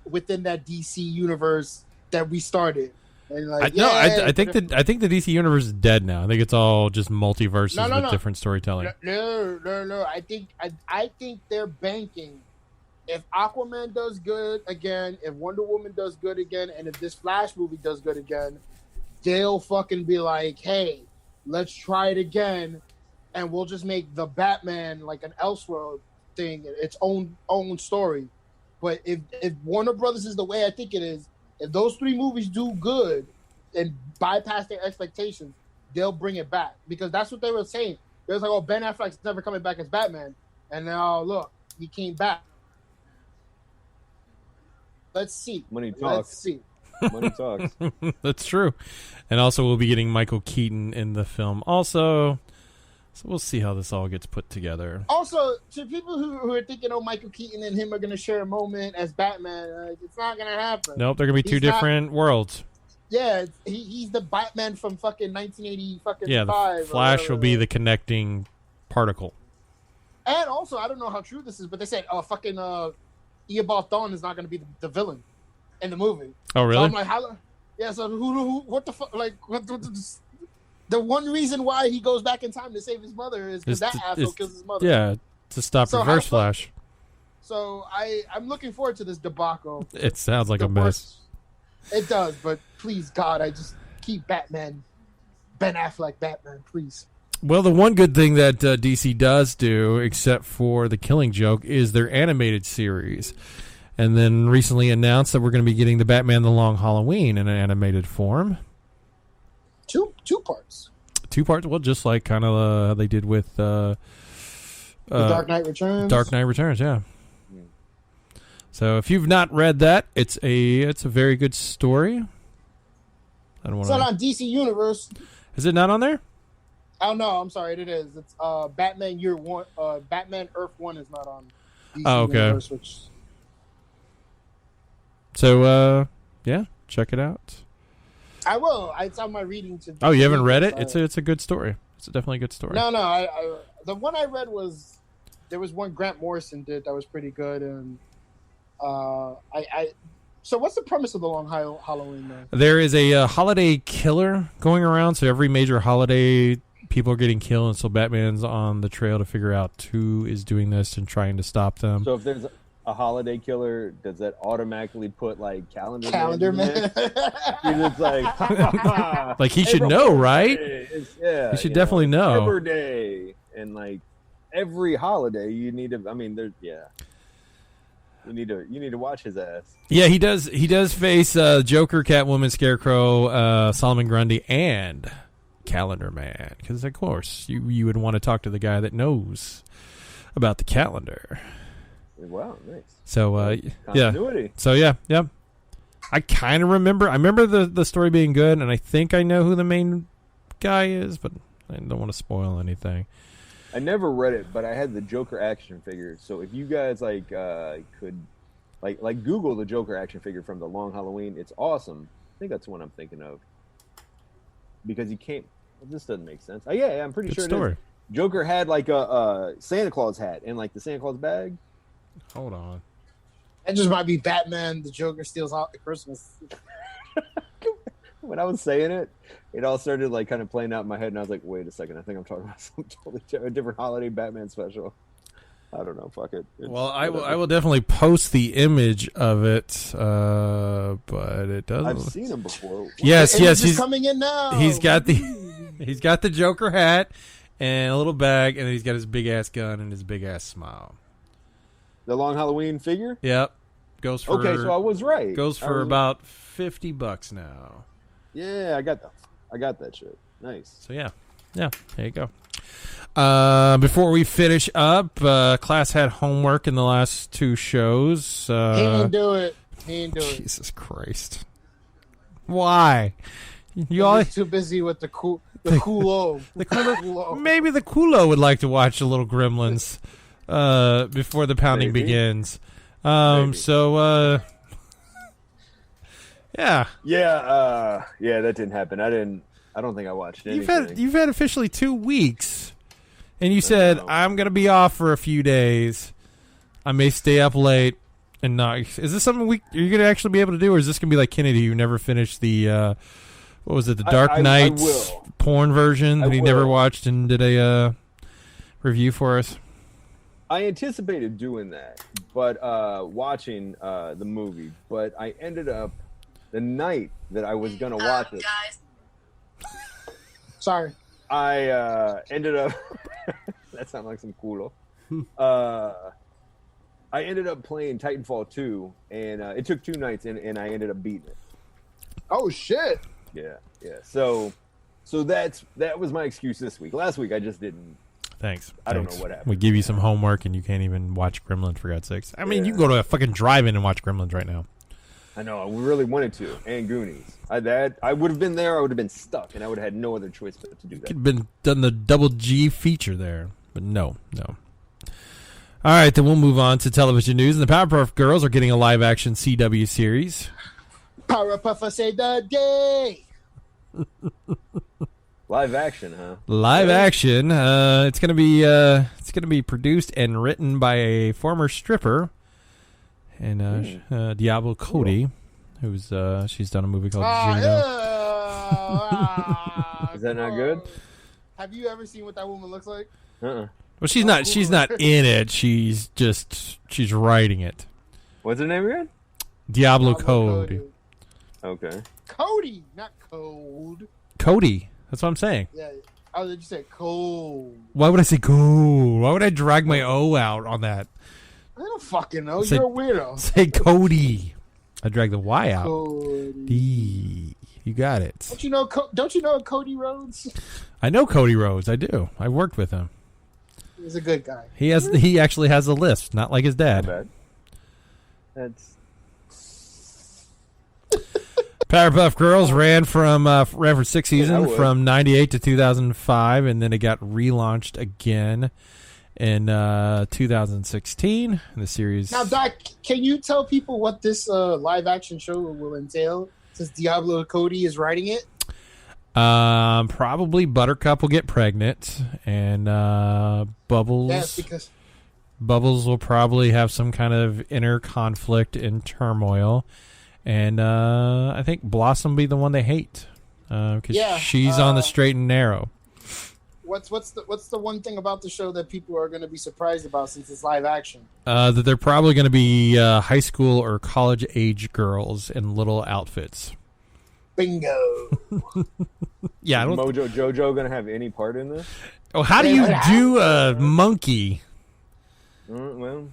within that DC universe that we started." And like, I think the DC universe is dead now. I think it's all just multiverses with different storytelling. No. I think they're banking. If Aquaman does good again, if Wonder Woman does good again, and if this Flash movie does good again, they'll fucking be like, "Hey, let's try it again." And we'll just make the Batman like an Elseworld thing, its own story. But if Warner Brothers is the way I think it is, if those three movies do good and bypass their expectations, they'll bring it back. Because that's what they were saying. They was like, "Oh, Ben Affleck's never coming back as Batman." And now, look, he came back. Let's see. Money talks. Let's see. Money talks. That's true. And also, we'll be getting Michael Keaton in the film also. So we'll see how this all gets put together. Also, to people who are thinking, Michael Keaton and him are going to share a moment as Batman, it's not going to happen. Nope, they're going to be two different worlds. Yeah, he's the Batman from fucking 1980 fucking the 5. Flash will be the connecting particle. And also, I don't know how true this is, but they said, fucking Eobard Thawne is not going to be the villain in the movie. Oh, really? So I'm like, how? Yeah, so who what the fuck? Like, what the one reason why he goes back in time to save his mother is because that asshole kills his mother. Yeah, to stop Reverse Flash. So I'm looking forward to this debacle. It sounds like a mess. It does, but please, God, I just keep Ben Affleck Batman, please. Well, the one good thing that DC does do, except for The Killing Joke, is their animated series. And then recently announced that we're going to be getting the Batman The Long Halloween in an animated form. Two parts. 2 parts. Well, just like kind of how they did with The Dark Knight Returns. Dark Knight Returns, yeah. So if you've not read that, it's a very good story. I don't want. It's not on DC Universe. Is it not on there? Oh no, I'm sorry, it is. It's Batman Year One. Batman Earth 1 is not on DC okay. Universe, which So, yeah, check it out. I will. It's on my reading to. Oh, you haven't read it? It's a good story. It's definitely a good story. No. The one I read was there was one Grant Morrison did that was pretty good, and So what's the premise of the Long Halloween? Then? There is a holiday killer going around. So every major holiday, people are getting killed, and so Batman's on the trail to figure out who is doing this and trying to stop them. So if there's a holiday killer, does that automatically put like Calendar Man? It's like, like he should know, right? Yeah, he should definitely know. Every day and like every holiday, you need to. I mean, there's You need to watch his ass. Yeah, he does. He does face Joker, Catwoman, Scarecrow, Solomon Grundy, and Calendar Man. Because of course you would want to talk to the guy that knows about the calendar. Wow, nice. So continuity. Yeah. So yeah. I kind of remember. I remember the story being good, and I think I know who the main guy is, but I don't want to spoil anything. I never read it, but I had the Joker action figure. So if you guys could Google the Joker action figure from the Long Halloween, it's awesome. I think that's the one I'm thinking of. Because he can't. Well, this doesn't make sense. Yeah, I'm pretty Good sure story. it is. Joker had like a Santa Claus hat and like the Santa Claus bag. Hold on. That just might be Batman. The Joker steals Christmas. When I was saying it, it all started like kind of playing out in my head, and I was like, "Wait a second! I think I'm talking about some totally different holiday Batman special." I don't know. Fuck it. Well, I will definitely post the image of it, but it doesn't. I've seen him before. Yes, He's coming in now. He's got the Joker hat and a little bag, and he's got his big ass gun and his big ass smile. The Long Halloween figure. Yep, goes for so I was right. Goes for about $50 now. Yeah, I got that shit. Nice. So yeah, there you go. Before we finish up, class had homework in the last two shows. He didn't do it. Jesus Christ! Why? You all too busy with the cool. Maybe the Kulo would like to watch a little Gremlins before the pounding begins. So. Yeah. Yeah, that didn't happen. I don't think I watched anything. You've had officially 2 weeks, and you said I'm gonna be off for a few days. I may stay up late and not. Is this something you're gonna actually be able to do, or is this gonna be like Kennedy, who never finished the what was it, the Dark Knight porn version that he never watched and did a review for us? I anticipated doing that, but watching the movie, but I ended up. The night that I was going to watch it. Guys. Sorry. I ended up... that sounds like some culo. I ended up playing Titanfall 2, and it took 2 nights, and I ended up beating it. Oh, shit. Yeah. So that was my excuse this week. Last week, I just didn't... Thanks. I don't know what happened. We give you some homework, and you can't even watch Gremlins, for God's sakes. I mean, you can go to a fucking drive-in and watch Gremlins right now. I know. I really wanted to. And Goonies. I would have been there. I would have been stuck, and I would have had no other choice but to do that. Could have done the double G feature there, but no. All right, then we'll move on to television news. And the Powerpuff Girls are getting a live-action CW series. Powerpuff say the day. Live action, huh? Live action. It's gonna be produced and written by a former stripper. And Diablo Cody, who's she's done a movie called Gino. Is that not good? Have you ever seen what that woman looks like? Uh-uh. Well, she's not in it. She's writing it. What's her name again? Diablo Cody. Okay. Cody, not Code. Cody. That's what I'm saying. Yeah. Oh, did you say cold? Why would I say cold? Why would I drag my O out on that? I don't fucking know. You're a weirdo. Say Cody. I drag the Y out. Cody. D. You got it. Don't you know Cody Rhodes? I know Cody Rhodes. I do. I worked with him. He's a good guy. He actually has a list, not like his dad. Not bad. That's Powerpuff Girls ran for 6 seasons from 98 to 2005, and then it got relaunched again. in 2016. The series. Now, Doc, can you tell people what this live action show will entail? Since Diablo Cody is writing it. Probably Buttercup will get pregnant, and Bubbles. Yes, because Bubbles will probably have some kind of inner conflict and turmoil, and I think Blossom will be the one they hate because she's on the straight and narrow. What's the one thing about the show that people are going to be surprised about since it's live action? That they're probably going to be high school or college age girls in little outfits. Bingo. Yeah, I don't. Mojo Jojo gonna have any part in this? Oh, how do you do a monkey? Well,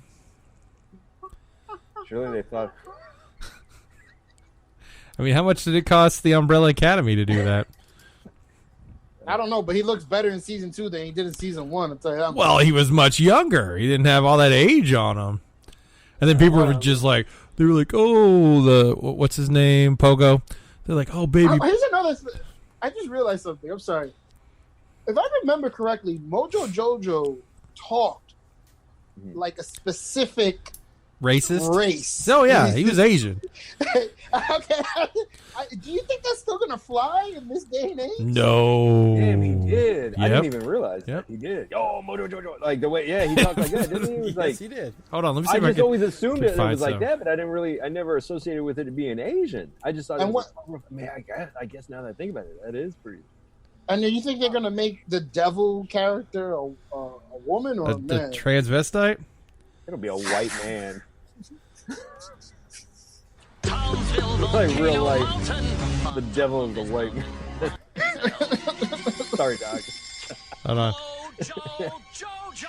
surely they thought. I mean, how much did it cost the Umbrella Academy to do that? I don't know, but he looks better in season 2 than he did in season 1. I'll tell you that. Well, he was much younger. He didn't have all that age on him. And then people were just like, they were like, oh, what's his name, Pogo? They're like, oh, baby. Here's another. I just realized something. I'm sorry. If I remember correctly, Mojo Jojo talked like a specific racist race. Oh yeah, he was Asian. Okay. Do you think that's still gonna fly in this day and age? No. Damn, he did. I Yep. didn't even realize that he did. Oh, Mojo Jojo, like the way, he talked like that, didn't he? He was like, Yes, he did. Hold on, let me see I if I just can. always assumed can it find was like some. that, but I never associated with it being Asian. I just thought, And man, I guess now that I think about it, that is pretty. And do you think they're gonna make the devil character a woman or a The man? transvestite? It'll be a white man. Like real life, the devil is the white man. Sorry, Doc. Hold on.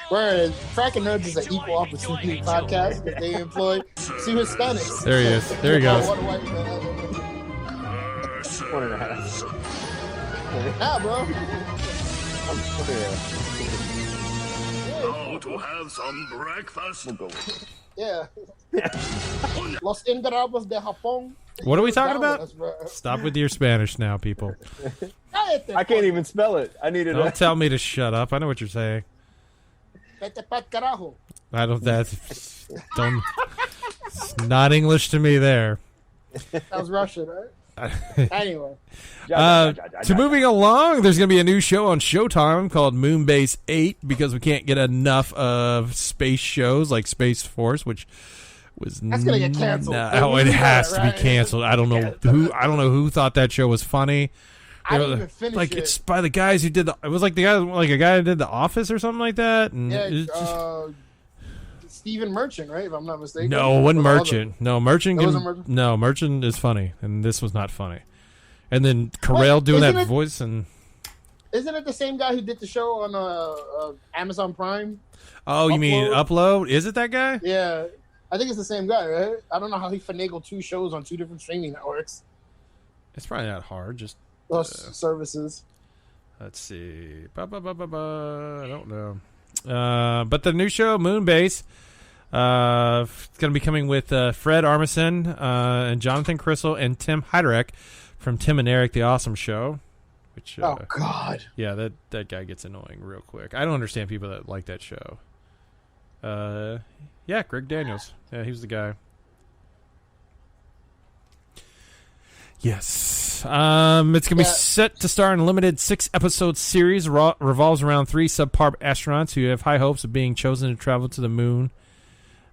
Whereas Frakkin Nerds is an equal opportunity podcast because they employ two Hispanics. There he is. There he goes. One white man. 1.5. Nah, bro. Now to have some breakfast. We'll go with it. Yeah. Los Indorables de Japón. What are we talking Down with about? us, bro. Stop with your Spanish now, people. I can't even spell it. I needed Don't tell me to shut up. I know what you're saying. Vete pa'l carajo. I don't. That's don't. It's not English to me there. That was Russian, right? Anyway. So moving along, there's going to be a new show on Showtime called Moonbase 8 because we can't get enough of space shows like Space Force, which was That's gonna get canceled. Oh, it has to be Right? canceled. I don't know who. I don't know who thought that show was funny. I didn't even finish like it. it's by the guys who did the. It was like the guy, like a guy who did The Office or something like that. And Yeah, it's just, Stephen Merchant, right? If I'm not mistaken. no, it wasn't Or the other- Merchant. No, Merchant. It wasn't Merchant? No, Merchant is funny, and this was not funny. And then Carell doing isn't that it- voice and. Isn't it the same guy who did the show on Amazon Prime? Oh, you mean Upload? Upload? Is it that guy? Yeah, I think it's the same guy, right? I don't know how he finagled 2 shows on 2 different streaming networks It's probably not hard. Just or services. let's see. I don't know. But the new show, Moonbase, it's going to be coming with Fred Armisen and Jonathan Crystal and Tim Heiderich from Tim and Eric, The Awesome Show. Which, Oh God! yeah, that guy gets annoying real quick. I don't understand people that like that show. Yeah, Greg Daniels. Yeah, he was the guy. Yes. It's going to be set to star in a limited 6-episode series. Revolves around 3 subpar astronauts who have high hopes of being chosen to travel to the moon.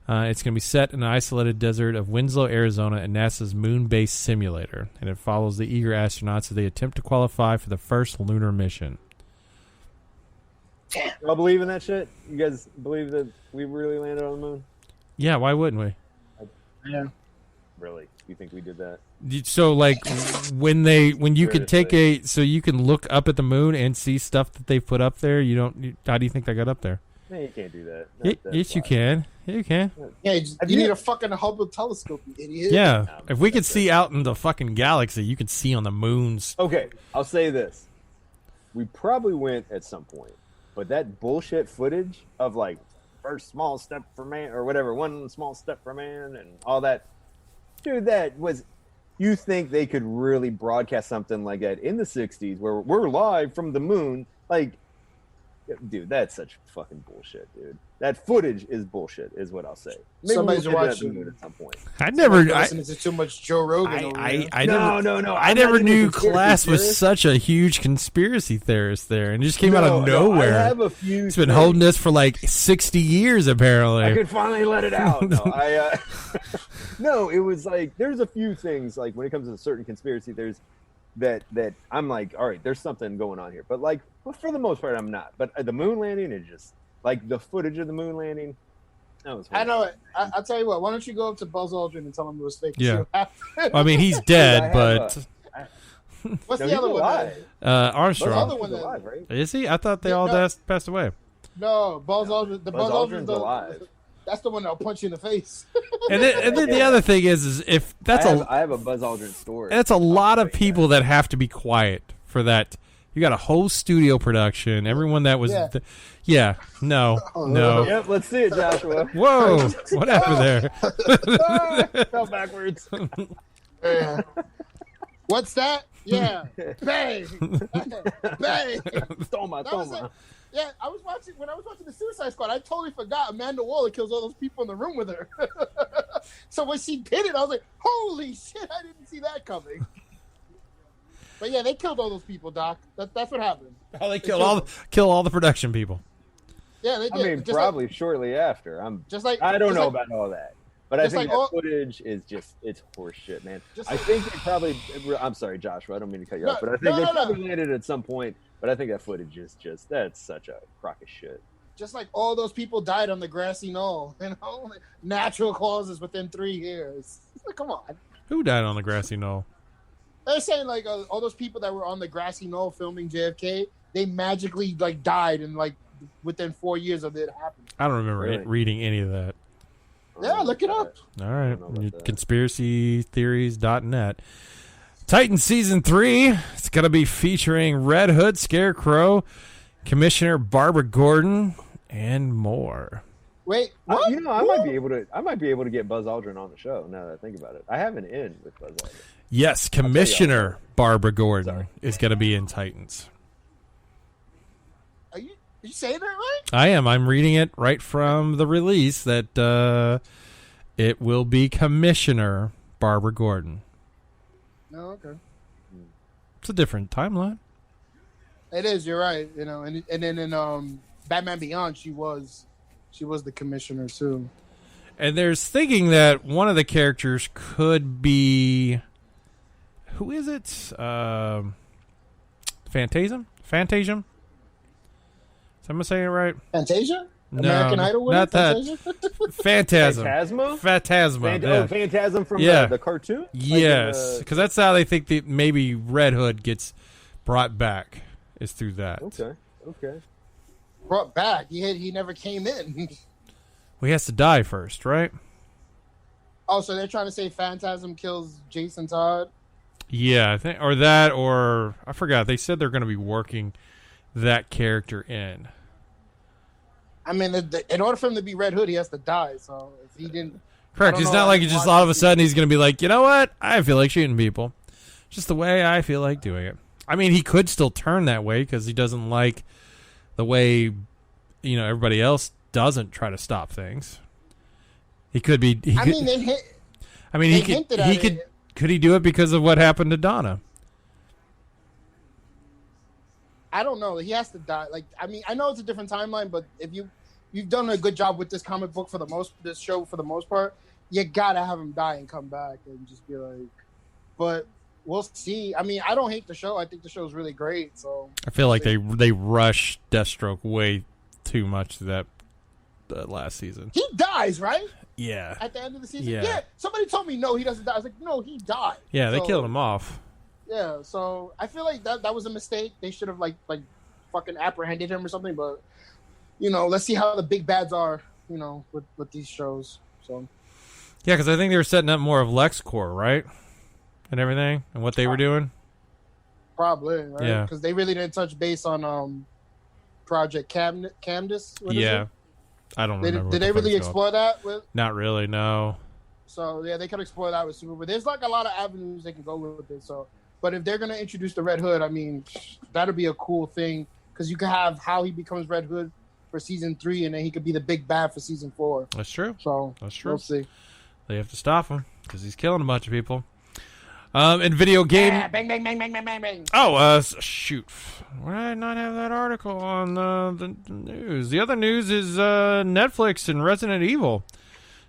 It's going to be set in an isolated desert of Winslow, Arizona, and NASA's moon base simulator. And it follows the eager astronauts as they attempt to qualify for the first lunar mission. Y'all believe in that shit? You guys believe that we really landed on the moon? Yeah, why wouldn't we? Yeah. Really? You think we did that? So, like, when you could take so you can look up at the moon and see stuff that they put up there. How do you think they got up there? No, you can't do that. Yes, you can. Yeah, you can. Yeah, you need a fucking Hubble telescope, you idiot. Yeah, if we could see out in the fucking galaxy, you could see on the moons. Okay, I'll say this: we probably went at some point, but that bullshit footage of like first small step for man or whatever, one small step for man, and all that, dude, that was. You think they could really broadcast something like that in the '60s, where we're live from the moon? Like, Dude, that's such fucking bullshit, dude. That footage is bullshit, is what I'll say. Maybe Somebody's we'll get watching to the moon at some point. Listening to too much Joe Rogan. over there. I never knew Class was such a huge conspiracy theorist there, and it just came out of nowhere. I have a few. It's been holding this for like 60 years, apparently. I could finally let it out. No, no, it was like there's a few things like when it comes to certain conspiracy theories that I'm like, all right, there's something going on here, but for the most part, I'm not. But the moon landing is just like the footage of the moon landing. That was I know it. I'll tell you what. Why don't you go up to Buzz Aldrin and tell him it was fake? Yeah. I mean, he's dead, but what's the other one? Armstrong. The other one alive, right? Is he? I thought they all passed away. No, Buzz Aldrin. Buzz Aldrin's alive. That's the one that'll punch you in the face. And then the other thing is if that's I have a Buzz Aldrin story. That's a lot of people that have to be quiet for that. You got a whole studio production. Everyone that was, no. Yep, let's see it, Joshua. Whoa, what happened there? Fell backwards. What's that? Yeah, bang, bang. Toma. Yeah, when I was watching the Suicide Squad, I totally forgot Amanda Waller kills all those people in the room with her. So when she did it, I was like, holy shit, I didn't see that coming. But yeah, they killed all those people, Doc. That's what happened. Oh, they killed all the production people. Yeah, they did. I mean, probably shortly after. I don't know about all that. But I think that footage is it's horse shit, man. I think they probably I'm sorry, Joshua, I don't mean to cut you off, but I think they probably landed at some point. But I think that footage is that's such a crock of shit. Just like all those people died on the grassy knoll, natural causes within 3 years. Come on. Who died on the grassy knoll? They're saying all those people that were on the grassy knoll filming JFK, they magically died in within 4 years of it happening. I don't remember reading any of that. Yeah, look it up. All right, conspiracytheories.net. Titan Season 3, it's going to be featuring Red Hood, Scarecrow, Commissioner Barbara Gordon, and more. Wait, what? I might be able to get Buzz Aldrin on the show now that I think about it. I have an in with Buzz Aldrin. Yes, Commissioner Barbara Gordon is going to be in Titans. Are you saying that right? I am. I'm reading it right from the release that it will be Commissioner Barbara Gordon. Oh, okay. It's a different timeline. It is. You're right. And then in Batman Beyond, she was the commissioner too. And there's thinking that one of the characters could be, who is it? Phantasm? Is someone saying it right? Fantasia? No, American Idol winner? not that. Phantasm. Phantasma, Phantasm from the cartoon? Yes, because that's how they think that maybe Red Hood gets brought back, is through that. Okay. Brought back? He never came in. Well, he has to die first, right? Oh, so they're trying to say Phantasm kills Jason Todd? Yeah, I think, or I forgot. They said they're going to be working that character in. I mean, in order for him to be Red Hood, he has to die. So if he didn't, correct. It's not like it's just all of a sudden he's going to be like, you know what? I feel like shooting people. Just the way I feel like doing it. I mean, he could still turn that way because he doesn't like the way everybody else doesn't try to stop things. He could be. Could he do it because of what happened to Donna? I don't know. He has to die. I know it's a different timeline, but if you've done a good job with this comic book this show for the most part, you gotta have him die and come back and just be like. But we'll see. I mean, I don't hate the show. I think the show is really great. So I feel like they rushed Deathstroke way too much to that last season. He dies, right? Yeah. At the end of the season. Yeah. Somebody told me no, he doesn't die. I was like, no, he died. Yeah, they killed him off. Yeah, so I feel like that was a mistake. They should have like fucking apprehended him or something. But let's see how the big bads are. With these shows. So yeah, because I think they were setting up more of LexCorp, right, and everything, and what they were doing. Probably, right? Yeah, because they really didn't touch base on Project Camdus. Yeah, I don't remember. Did they really explore that with? Not really, no. So yeah, they could explore that with Superboy. There's a lot of avenues they can go with it. So. But if they're going to introduce the Red Hood, I mean, that'll be a cool thing because you could have how he becomes Red Hood for season 3, and then he could be the big bad for season 4. That's true. So That's true. We'll see. They have to stop him because he's killing a bunch of people. In video game. Bang, bang, bang, bang, bang, bang, bang. Oh, shoot. Why did I not have that article on the news? The other news is Netflix and Resident Evil.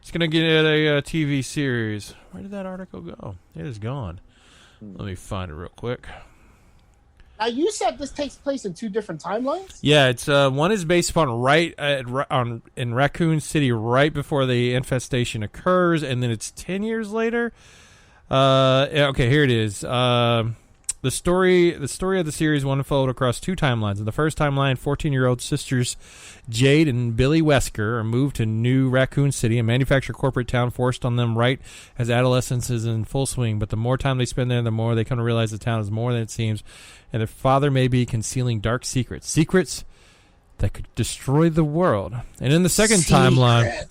It's going to get a TV series. Where did that article go? It is gone. Let me find it real quick. Now, you said this takes place in 2 different timelines? Yeah, it's one is based upon in Raccoon City right before the infestation occurs, and then it's 10 years later. Okay, here it is. The story of the series one unfolded across 2 timelines. In the first timeline, 14-year-old sisters Jade and Billy Wesker are moved to New Raccoon City, a manufactured corporate town forced on them right as adolescence is in full swing. But the more time they spend there, the more they come to realize the town is more than it seems, and their father may be concealing dark secrets that could destroy the world. And in the second timeline,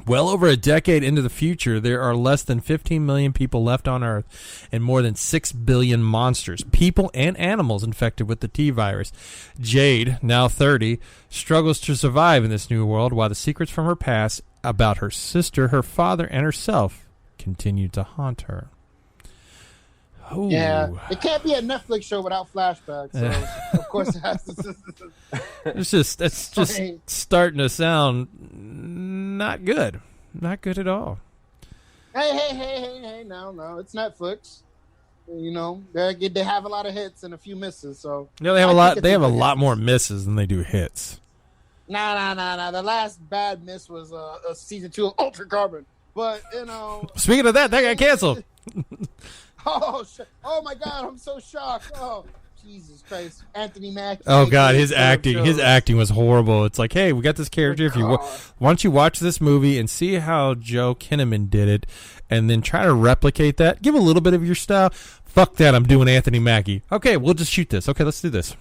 well over a decade into the future, there are less than 15 million people left on Earth and more than 6 billion monsters, people and animals infected with the T-virus. Jade, now 30, struggles to survive in this new world while the secrets from her past about her sister, her father, and herself continue to haunt her. Ooh. Yeah, it can't be a Netflix show without flashbacks. So of course it has to. It's just starting to sound not good. Not good at all. Hey, no, it's Netflix. You know, they have a lot of hits and a few misses. So no, they have a lot. They have a lot more misses than they do hits. Nah. The last bad miss was season 2 of Ultra Carbon. But you know, speaking of that got canceled. Oh my God! I'm so shocked. Oh, Jesus Christ, Anthony Mackie. Oh God, his acting was horrible. It's like, hey, we got this character. Why don't you watch this movie and see how Joe Kinnaman did it, and then try to replicate that. Give a little bit of your style. Fuck that, I'm doing Anthony Mackie. Okay, we'll just shoot this. Okay, let's do this.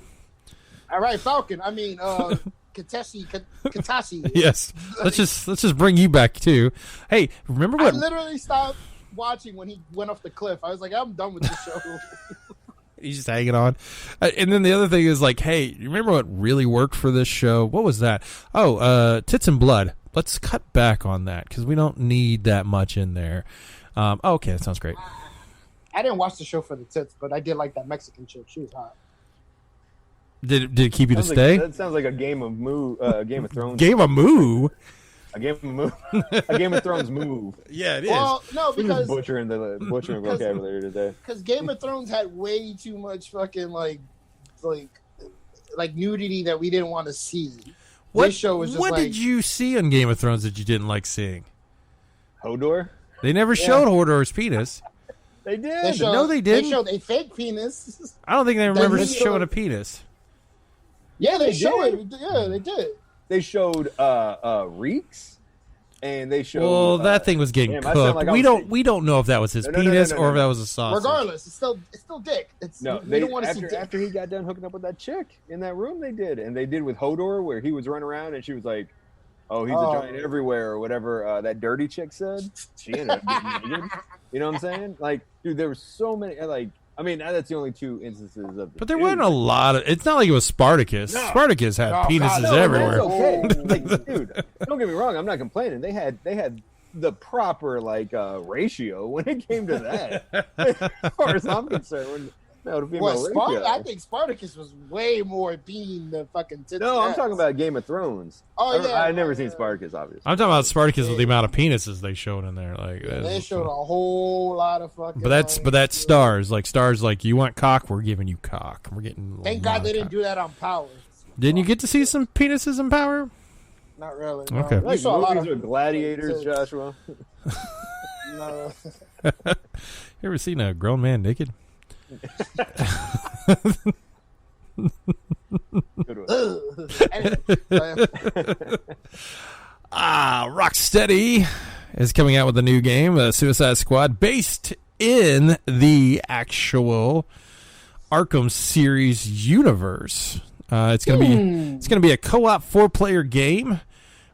All right, Falcon. I mean, Katashi. Yes, let's just bring you back too. Hey, remember what? I literally stopped watching when he went off the cliff. I was like, I'm done with this show. He's just hanging on. And then the other thing is like, hey, you remember what really worked for this show? What was that? Oh, Tits and Blood. Let's cut back on that because we don't need that much in there. Okay, that sounds great. I didn't watch the show for the tits, but I did like that Mexican chick. She was hot. Did it keep you to stay? That sounds like a Game of Thrones. Game of Moo? A Game of Thrones move. Yeah, it is. Well, no, because butchering vocabulary today. Because Game of Thrones had way too much fucking like nudity that we didn't want to see. This show was just what did you see on Game of Thrones that you didn't like seeing? Hodor? They never showed Hodor's penis. They did. They didn't. They showed a fake penis. I don't think they remember showing a penis. Yeah, they showed it. Yeah, they did. They showed Reeks, and they showed. Well, that thing was getting cooked. Like we don't know if that was his penis or if that was a sausage. Regardless, it's still dick. They don't want to see dick. After he got done hooking up with that chick in that room, they did, and they did with Hodor, where he was running around, and she was like, "Oh, he's a giant everywhere," or whatever that dirty chick said. She ended up getting naked. You know what I'm saying? Like, dude, there were so many. Like, I mean, that's the only 2 instances of it. But there wasn't a lot of. It's not like it was Spartacus. No. Spartacus had penises everywhere. That's okay. Like, dude, don't get me wrong. I'm not complaining. They had the proper ratio when it came to that. As far as I'm concerned, I think Spartacus was way more being the fucking tits. No, I'm talking about Game of Thrones. Oh yeah, I've never seen Spartacus, obviously. I'm talking about Spartacus with the amount of penises they showed in there. Like they showed a whole lot of fucking. But that's stars. Like you want cock, we're giving you cock. We're getting. Thank God they didn't do that on Power. Didn't you get to see some penises in Power? Not really. Okay. No. Like movies with gladiators, Joshua. No. You ever seen a grown man naked? Rocksteady is coming out with a new game, Suicide Squad, based in the actual Arkham series universe. It's gonna be a co-op 4-player game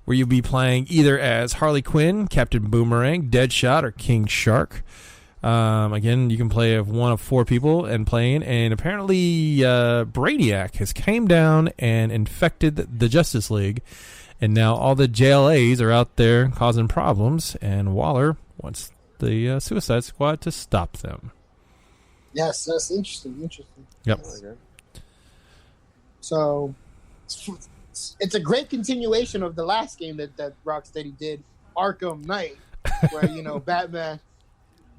where you'll be playing either as Harley Quinn, Captain Boomerang, Deadshot, or King Shark. Again, you can play of one of 4 people and playing, and apparently Brainiac has came down and infected the Justice League, and now all the JLAs are out there causing problems, and Waller wants the Suicide Squad to stop them. Yes, that's interesting. Yep. Okay. So it's a great continuation of the last game that Rocksteady did, Arkham Knight, where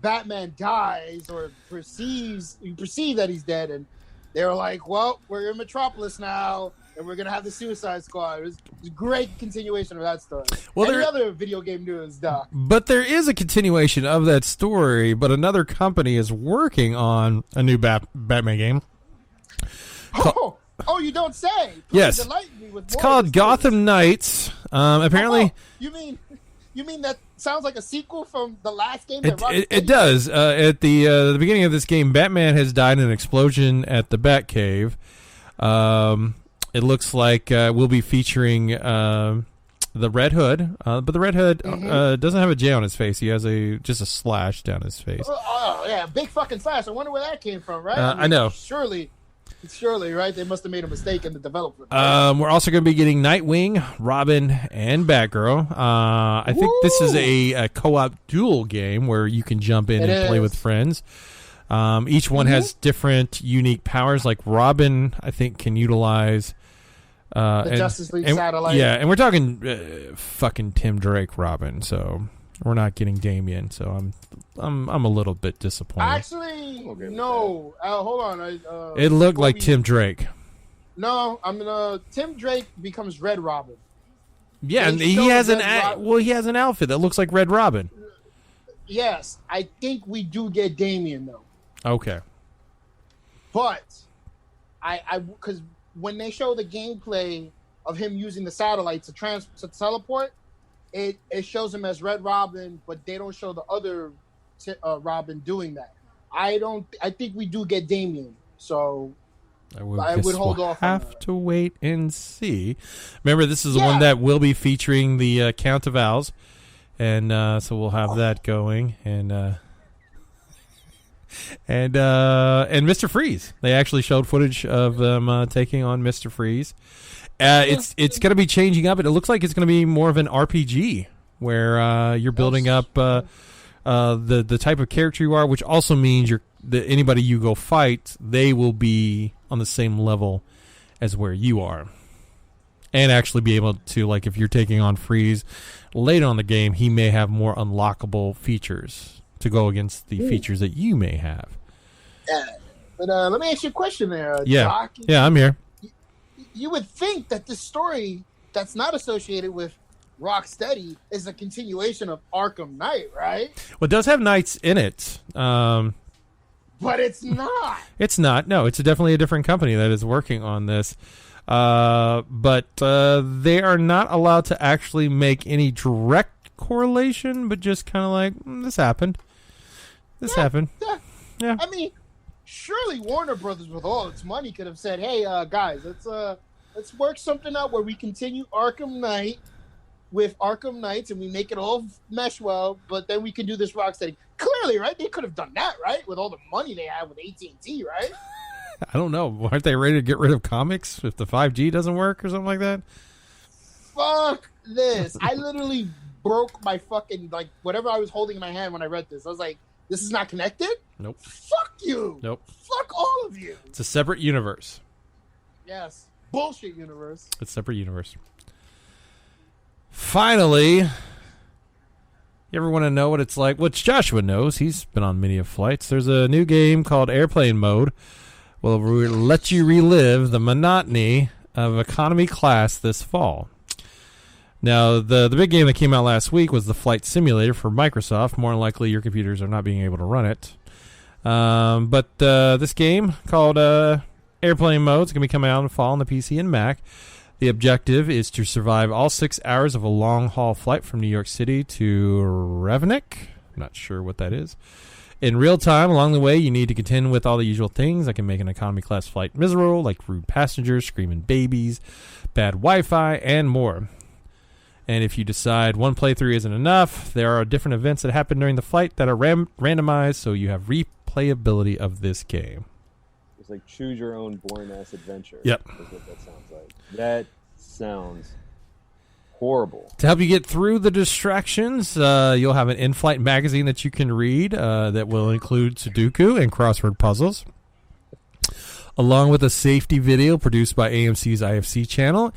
Batman dies or you perceive that he's dead, and they're like, well, we're in Metropolis now, and we're gonna have the Suicide Squad. It was a great continuation of that story. Well, Any other video game news, Doc? But there is a continuation of that story, but another company is working on a new Batman game. Oh, you don't say. Please Yes. enlighten me with It's more called of this news. Gotham Knights. Apparently, You mean that sounds like a sequel from the last game? That it does. At the beginning of this game, Batman has died in an explosion at the Batcave. It looks like we'll be featuring the Red Hood, but the Red Hood doesn't have a J on his face. He has just a slash down his face. Oh yeah, big fucking slash. I wonder where that came from, right? I know. Surely, right? They must have made a mistake in the development. We're also going to be getting Nightwing, Robin, and Batgirl. I think this is a co-op duel game where you can jump in and play with friends. Each one has different unique powers. Like Robin, I think, can utilize the Justice League satellite. Yeah, and we're talking fucking Tim Drake Robin, so we're not getting Damian. So I'm a little bit disappointed. Actually, no. Hold on. It looked like Tim Drake. No, Tim Drake becomes Red Robin. Yeah, and he has he has an outfit that looks like Red Robin. Yes, I think we do get Damian though. Okay. But because when they show the gameplay of him using the satellite to teleport, it shows him as Red Robin, but they don't show the other Robin doing that. I think we do get Damian, so I would hold off. Have to wait and see. Remember, this is the one that will be featuring the Count of Owls, and so we'll have that going, and Mr. Freeze. They actually showed footage of them taking on Mr. Freeze. It's going to be changing up, and it looks like it's going to be more of an RPG where you're building up the type of character you are, which also means anybody you go fight, they will be on the same level as where you are, and actually be able to, like, if you're taking on Freeze later on in the game, he may have more unlockable features to go against the features that you may have. But let me ask you a question there, Doc. Doc. Yeah, I'm here. You would think that this story that's not associated with Rocksteady is a continuation of Arkham Knight, right? Well, it does have knights in it. But it's not. It's not. No, it's definitely a different company that is working on this. But they are not allowed to actually make any direct correlation, but just kind of like, this happened. This happened. Yeah. I mean, surely Warner Brothers, with all its money, could have said, "Hey, guys, let's work something out where we continue Arkham Knight with Arkham Knights, and we make it all mesh well, but then we can do this Rocksteady." Clearly, right? They could have done that, right? With all the money they have with AT&T, right? I don't know. Aren't they ready to get rid of comics if the 5G doesn't work or something like that? Fuck this. I literally broke my fucking, like, whatever I was holding in my hand when I read this. I was like, this is not connected? Nope. Fuck you. Nope. Fuck all of you. It's a separate universe. Yes. Bullshit universe. It's a separate universe. Finally, you ever want to know what it's like? Which Joshua knows. He's been on many of flights. There's a new game called Airplane Mode. Will let you relive the monotony of economy class this fall. Now, the big game that came out last week was the Flight Simulator for Microsoft. More than likely, your computers are not being able to run it. But this game called Airplane Mode is going to be coming out in the fall on the PC and Mac. The objective is to survive all 6 hours of a long-haul flight from New York City to Reykjavik. I'm not sure what that is. In real time, along the way, you need to contend with all the usual things that can make an economy class flight miserable, like rude passengers, screaming babies, bad Wi-Fi, and more. And if you decide one playthrough isn't enough, there are different events that happen during the flight that are randomized, so you have replayability of this game. It's like choose your own boring-ass adventure. Yep. Is what that sounds like. That sounds horrible. To help you get through the distractions, you'll have an in-flight magazine that you can read that will include Sudoku and crossword puzzles, along with a safety video produced by AMC's IFC channel.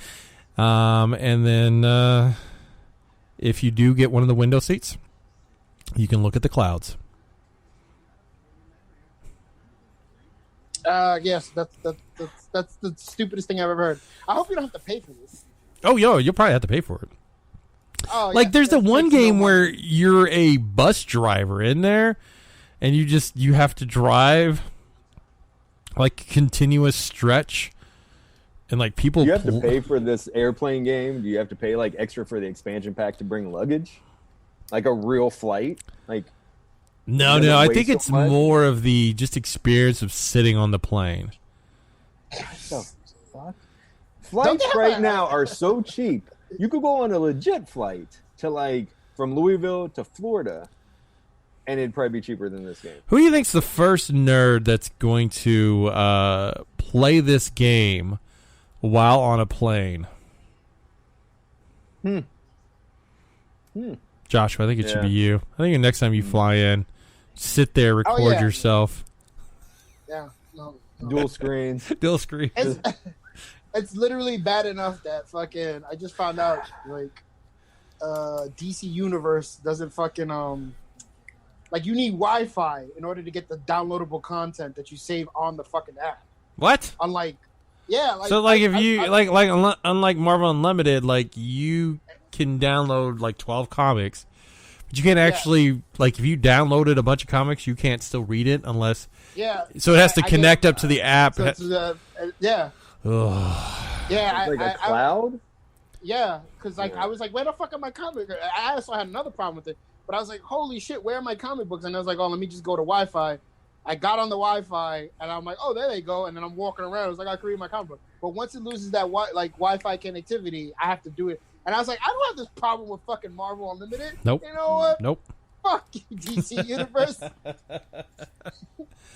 And then if you do get one of the window seats, you can look at the clouds. Yes, that's the stupidest thing I've ever heard. I hope you don't have to pay for this. Oh, you'll probably have to pay for it. Oh, Like, yeah, there's the that's one no game money. where you're a bus driver in there, and you have to drive like a continuous stretch, and like people. Do you have to pay for this airplane game? Do you have to pay like extra for the expansion pack to bring luggage? Like a real flight? Like No, does it I weigh think so it's much? more of the just experience of sitting on the plane. What the fuck? Don't Flights they have right a- now are so cheap. You could go on a legit flight to like from Louisville to Florida, and it'd probably be cheaper than this game. Who do you think's the first nerd that's going to play this game while on a plane? Joshua, I think it should be you. I think the next time you fly in, sit there, record yeah. yourself. Yeah, no. Dual screens. Still screen. It's literally bad enough that fucking I just found out like DC Universe doesn't fucking like you need Wi-Fi in order to get the downloadable content that you save on the fucking app. What? Unlike like So like I- if you I- unlike Marvel Unlimited, like you can download like 12 comics, but you can't actually like if you downloaded a bunch of comics, you can't still read it unless. yeah. So it has to I connect get- up to the app. So it's, yeah. Ugh. Yeah, It's like I a cloud. yeah, because like Yeah. I was like, where the fuck are my comic? I also had another problem with it, but I was like, holy shit, where are my comic books? And I was like, oh, let me just go to Wi-Fi. I got on the Wi-Fi, and I'm like, oh, there they go. And then I'm walking around. I was like, I can read my comic book. But once it loses that Wi-Fi connectivity, I have to do it. And I was like, I don't have this problem with fucking Marvel Unlimited. Nope. You know what? Nope. Fuck you, DC Universe.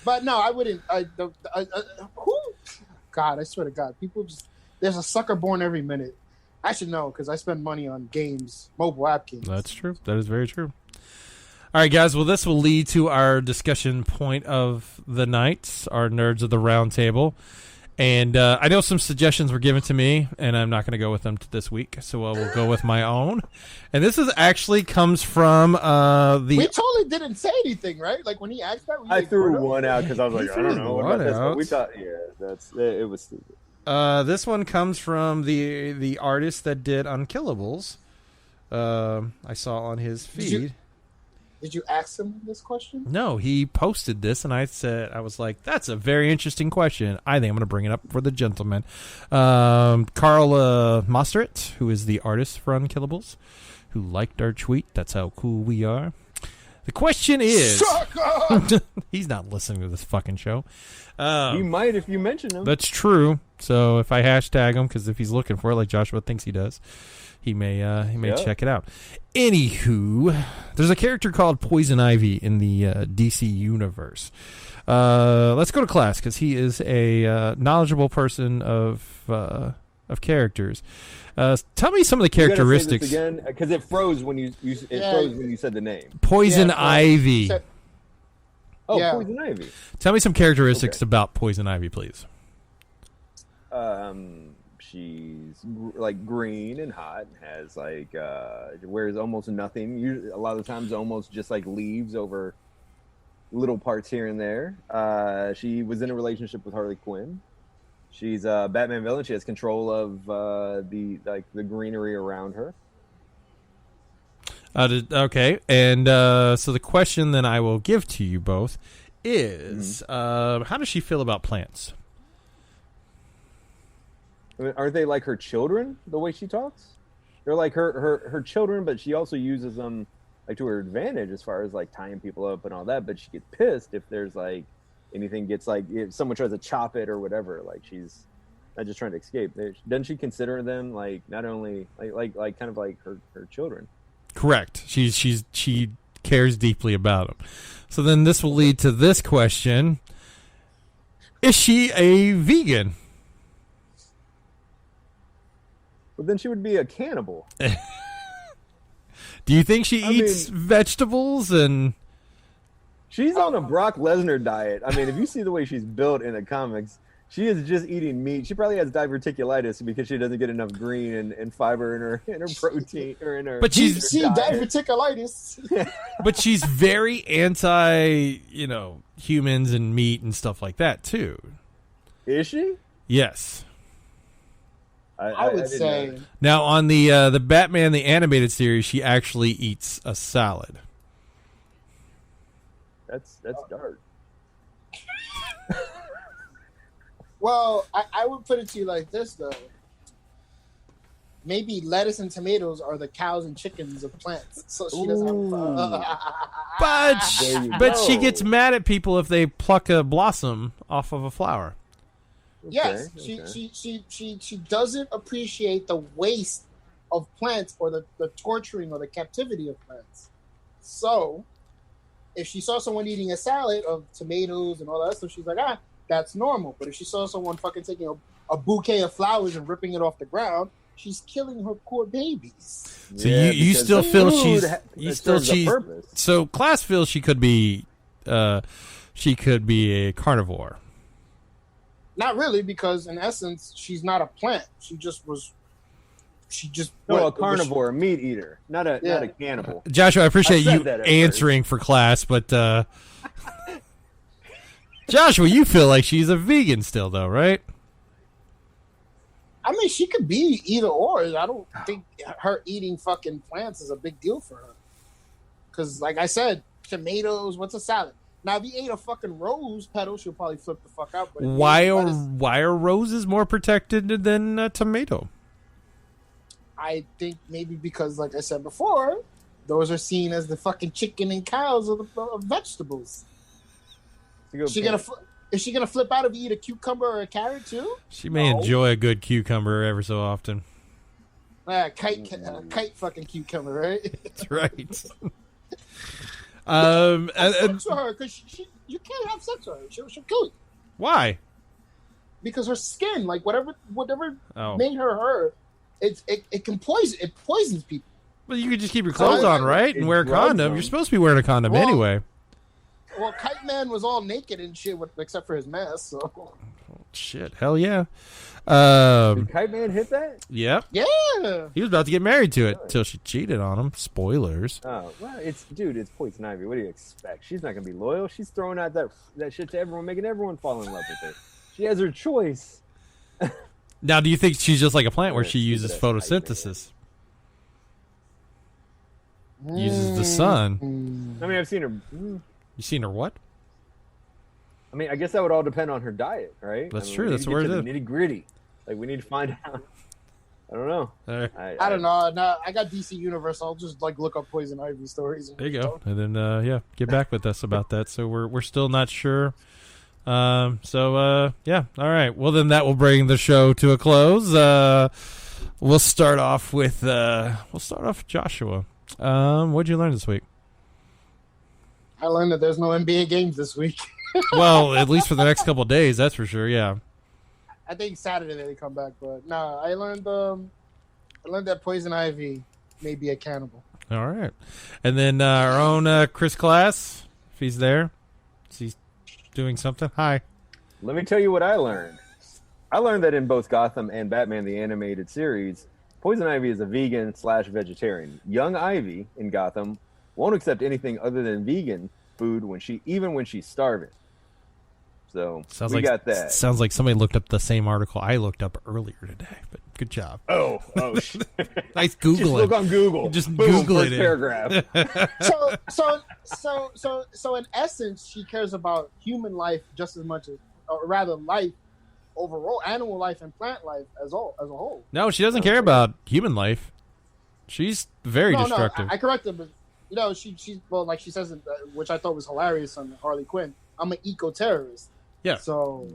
But no, I wouldn't. Who? God, I swear to God, people just. There's a sucker born every minute. I should know because I spend money on games, mobile app games. That's true. That is very true. All right, guys. Well, this will lead to our discussion point of the night, our nerds of the round table. And I know some suggestions were given to me, and I'm not going to go with them this week, so I will go with my own. And this is actually comes from We the. totally didn't say anything, right? Like when he asked that, we I like, threw what up? one out because I was like, I don't know what one about this. But out. we thought, yeah, it was stupid. This one comes from the artist that did Unkillables. I saw on his feed. Did you ask him this question? No, he posted this, and I was like, that's a very interesting question. I think I'm going to bring it up for the gentleman. Carl Mostert, who is the artist for Unkillables, who liked our tweet. That's how cool we are. The question is... Suck up! He's not listening to this fucking show. You might if you mention him. That's true. So if I hashtag him, because if he's looking for it, like Joshua thinks he does, he may check it out. Anywho, there's a character called Poison Ivy in the DC universe. Let's go to Class because he is a knowledgeable person of characters. Tell me some of the characteristics. again because it froze when you froze when you said the name. Poison Yeah, Ivy. said- Oh, Yeah. Poison Ivy. Tell me some characteristics Okay. about Poison Ivy, please. She's like green and hot. Has like wears almost nothing. A lot of the times, almost just like leaves over little parts here and there. She was in a relationship with Harley Quinn. She's a Batman villain. She has control of the greenery around her. Okay, and so the question then I will give to you both is, how does she feel about plants? I mean, aren't they like her children? The way she talks, they're like her children, but she also uses them like to her advantage as far as like tying people up and all that. But she gets pissed if there's like anything gets like if someone tries to chop it or whatever. Like she's not just trying to escape. Doesn't she consider them like not only like kind of like her children? Correct. She cares deeply about them. So then this will lead to this question: is she a vegan? Well, then she would be a cannibal. Do you think she eats vegetables and? She's on a Brock Lesnar diet. I mean, if you see the way she's built in the comics, she is just eating meat. She probably has diverticulitis because she doesn't get enough green and fiber in her protein or in her. But she's diverticulitis. But she's very anti, humans and meat and stuff like that too. Is she? Yes. I would say. Now on the Batman the animated series, she actually eats a salad. That's dark. Well, I would put it to you like this though. Maybe lettuce and tomatoes are the cows and chickens of plants, so she doesn't have. But she gets mad at people if they pluck a blossom off of a flower. Yes, she doesn't appreciate the waste of plants or the torturing or the captivity of plants. So, if she saw someone eating a salad of tomatoes and all that stuff, she's like, that's normal. But if she saw someone fucking taking a bouquet of flowers and ripping it off the ground, she's killing her poor babies. So you still feel she's so class feels she could be a carnivore. Not really, because in essence, she's not a plant. A carnivore, a meat eater, not a cannibal. Joshua, I appreciate you answering for class, but Joshua, you feel like she's a vegan still, though, right? I mean, she could be either or. I don't think her eating fucking plants is a big deal for her. Because, like I said, tomatoes, what's a salad? Now, if you ate a fucking rose petal, she'll probably flip the fuck out. But why are roses more protected than a tomato? I think maybe because, like I said before, those are seen as the fucking chicken and cows of vegetables. Is she gonna flip out if you eat a cucumber or a carrot too? She may enjoy a good cucumber ever so often. Kite fucking cucumber, right? That's right. Sex with her, because you can't have sex with her. She'll kill you. Why? Because her skin, like whatever made her, it can poison. It poisons people. Well, you could just keep your clothes on, right, and wear a condom. You're supposed to be wearing a condom anyway. Well, Kite Man was all naked and shit, except for his mask. So. Shit, hell yeah. Did Kite Man hit that? Yep. Yeah. He was about to get married to it until she cheated on him. Spoilers. Oh, well, it's Poison Ivy. What do you expect? She's not going to be loyal. She's throwing out that shit to everyone, making everyone fall in love with her. She has her choice. Now, do you think she's just like a plant where she uses photosynthesis? Uses the sun. I mean, I've seen her. You seen her what? I mean, I guess that would all depend on her diet, right? That's true. That's where it is. Nitty gritty. Like, we need to find out. I don't know. I don't know. No, I got DC Universe. I'll just look up Poison Ivy stories. There you go. And then get back with us about that. So we're still not sure. All right. Well, then that will bring the show to a close. We'll start off with Joshua. What'd you learn this week? I learned that there's no NBA games this week. Well, at least for the next couple of days, that's for sure. Yeah. I think Saturday they come back, but no, I learned that Poison Ivy may be a cannibal. All right, and then our own Chris Class, if he's there, is he doing something? Hi. Let me tell you what I learned. I learned that in both Gotham and Batman the Animated Series, Poison Ivy is a vegan/vegetarian. Young Ivy in Gotham won't accept anything other than vegan food when she's starving. So got that. Sounds like somebody looked up the same article I looked up earlier today. But good job. Oh, nice Googling. Just look on Google. Just Boom, Google it. Paragraph. So in essence, she cares about human life just as much as, or rather, life overall, animal life and plant life as a whole. No, she doesn't care about human life. She's very destructive. I corrected, but she's like she says, which I thought was hilarious on Harley Quinn. I'm an eco-terrorist. Yeah. So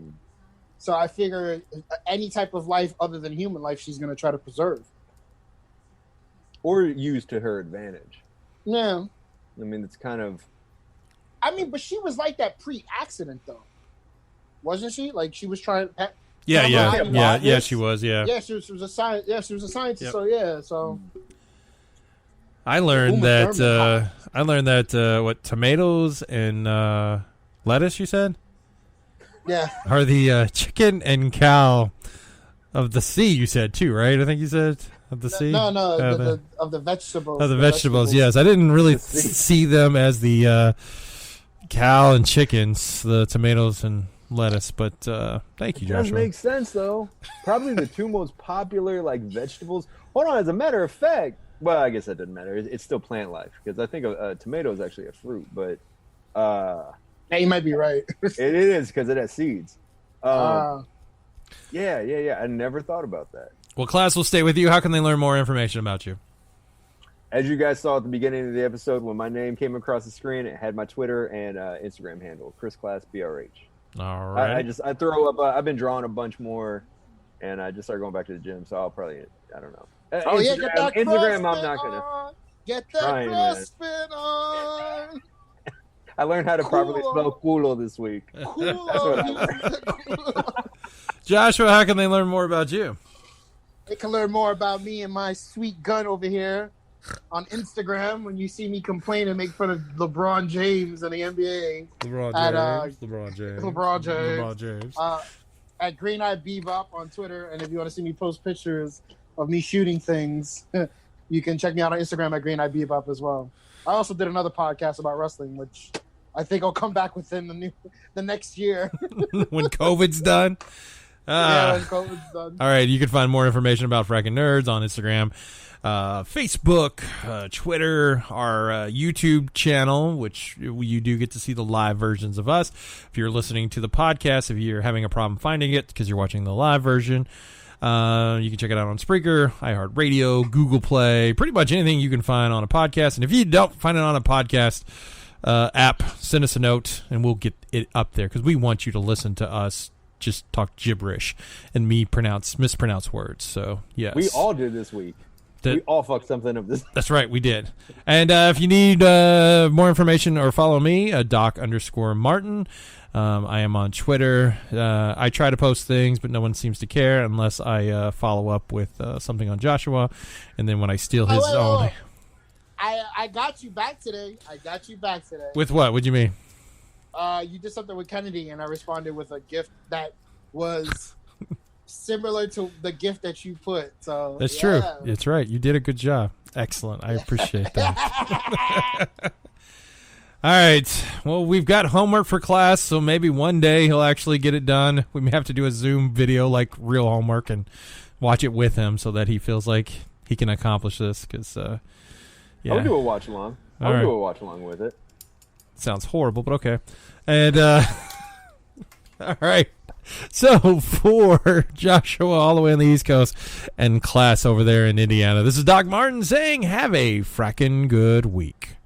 So I figure any type of life other than human life, she's going to try to preserve. Or use to her advantage. Yeah. I mean, it's kind of... I mean, but she was like that pre-accident, though. Wasn't she? Like, she was trying... Yeah, she was, yeah. Yeah, she was a science. Yeah, she was a scientist. Yep. So yeah, so I learned Uma that what tomatoes and lettuce, you said, yeah. are the chicken and cow of the sea. You said too, right? I think you said of the sea. No, of the vegetables. Of the vegetables, yes. I didn't really see them as the cow and chickens, the tomatoes and lettuce, but thank you, It does Joshua. make sense, though. Probably the two most popular, like, vegetables. Hold on, as a matter of fact, well, I guess that doesn't matter. It's still plant life, because I think a tomato is actually a fruit, but... Yeah, you might be right. it is, because it has seeds. Yeah. I never thought about that. Well, class will stay with you. How can they learn more information about you? As you guys saw at the beginning of the episode, when my name came across the screen, it had my Twitter and Instagram handle, ChrisClassBRH. All right. I throw up. I've been drawing a bunch more, and I just started going back to the gym. So I'll probably, I don't know. Oh yeah, get that Instagram. I'm CrossFit not gonna. on. Get that Trying, man. CrossFit on. I learned how to properly spell culo this week. Cool. That's what I learned. Joshua, how can they learn more about you? They can learn more about me and my sweet gun over here on Instagram when you see me complain and make fun of LeBron James and the NBA. LeBron James. At Green Eye Bebop on Twitter, and if you want to see me post pictures of me shooting things, you can check me out on Instagram at Green Eye Bebop as well. I also did another podcast about wrestling, which I think I'll come back within the next year. When COVID's done. When COVID's done. All right, you can find more information about Frakkin Nerds on Instagram, Facebook, Twitter, our YouTube channel, which you do get to see the live versions of us. If you're listening to the podcast, if you're having a problem finding it because you're watching the live version, you can check it out on Spreaker, iHeartRadio, Google Play, pretty much anything you can find on a podcast. And if you don't find it on a podcast app, send us a note and we'll get it up there because we want you to listen to us just talk gibberish and mispronounce words. So yes, we all did this week. We all fucked something up this. That's right, we did. And if you need more information or follow me, Doc_Martin. I am on Twitter. I try to post things, but no one seems to care unless I follow up with something on Joshua, and then when I steal his own. Wait. I got you back today. With what? What'd you mean? You did something with Kennedy, and I responded with a gift that was similar to the gift that you put. So that's true. That's right. You did a good job. Excellent. I appreciate that. All right. Well, we've got homework for class, so maybe one day he'll actually get it done. We may have to do a Zoom video like real homework and watch it with him so that he feels like he can accomplish this. Because, yeah. I'll do a watch along. I'll do a watch along with it. Sounds horrible, but okay. And, all right. So for Joshua all the way on the East Coast and class over there in Indiana, this is Doc Martin saying have a frackin' good week.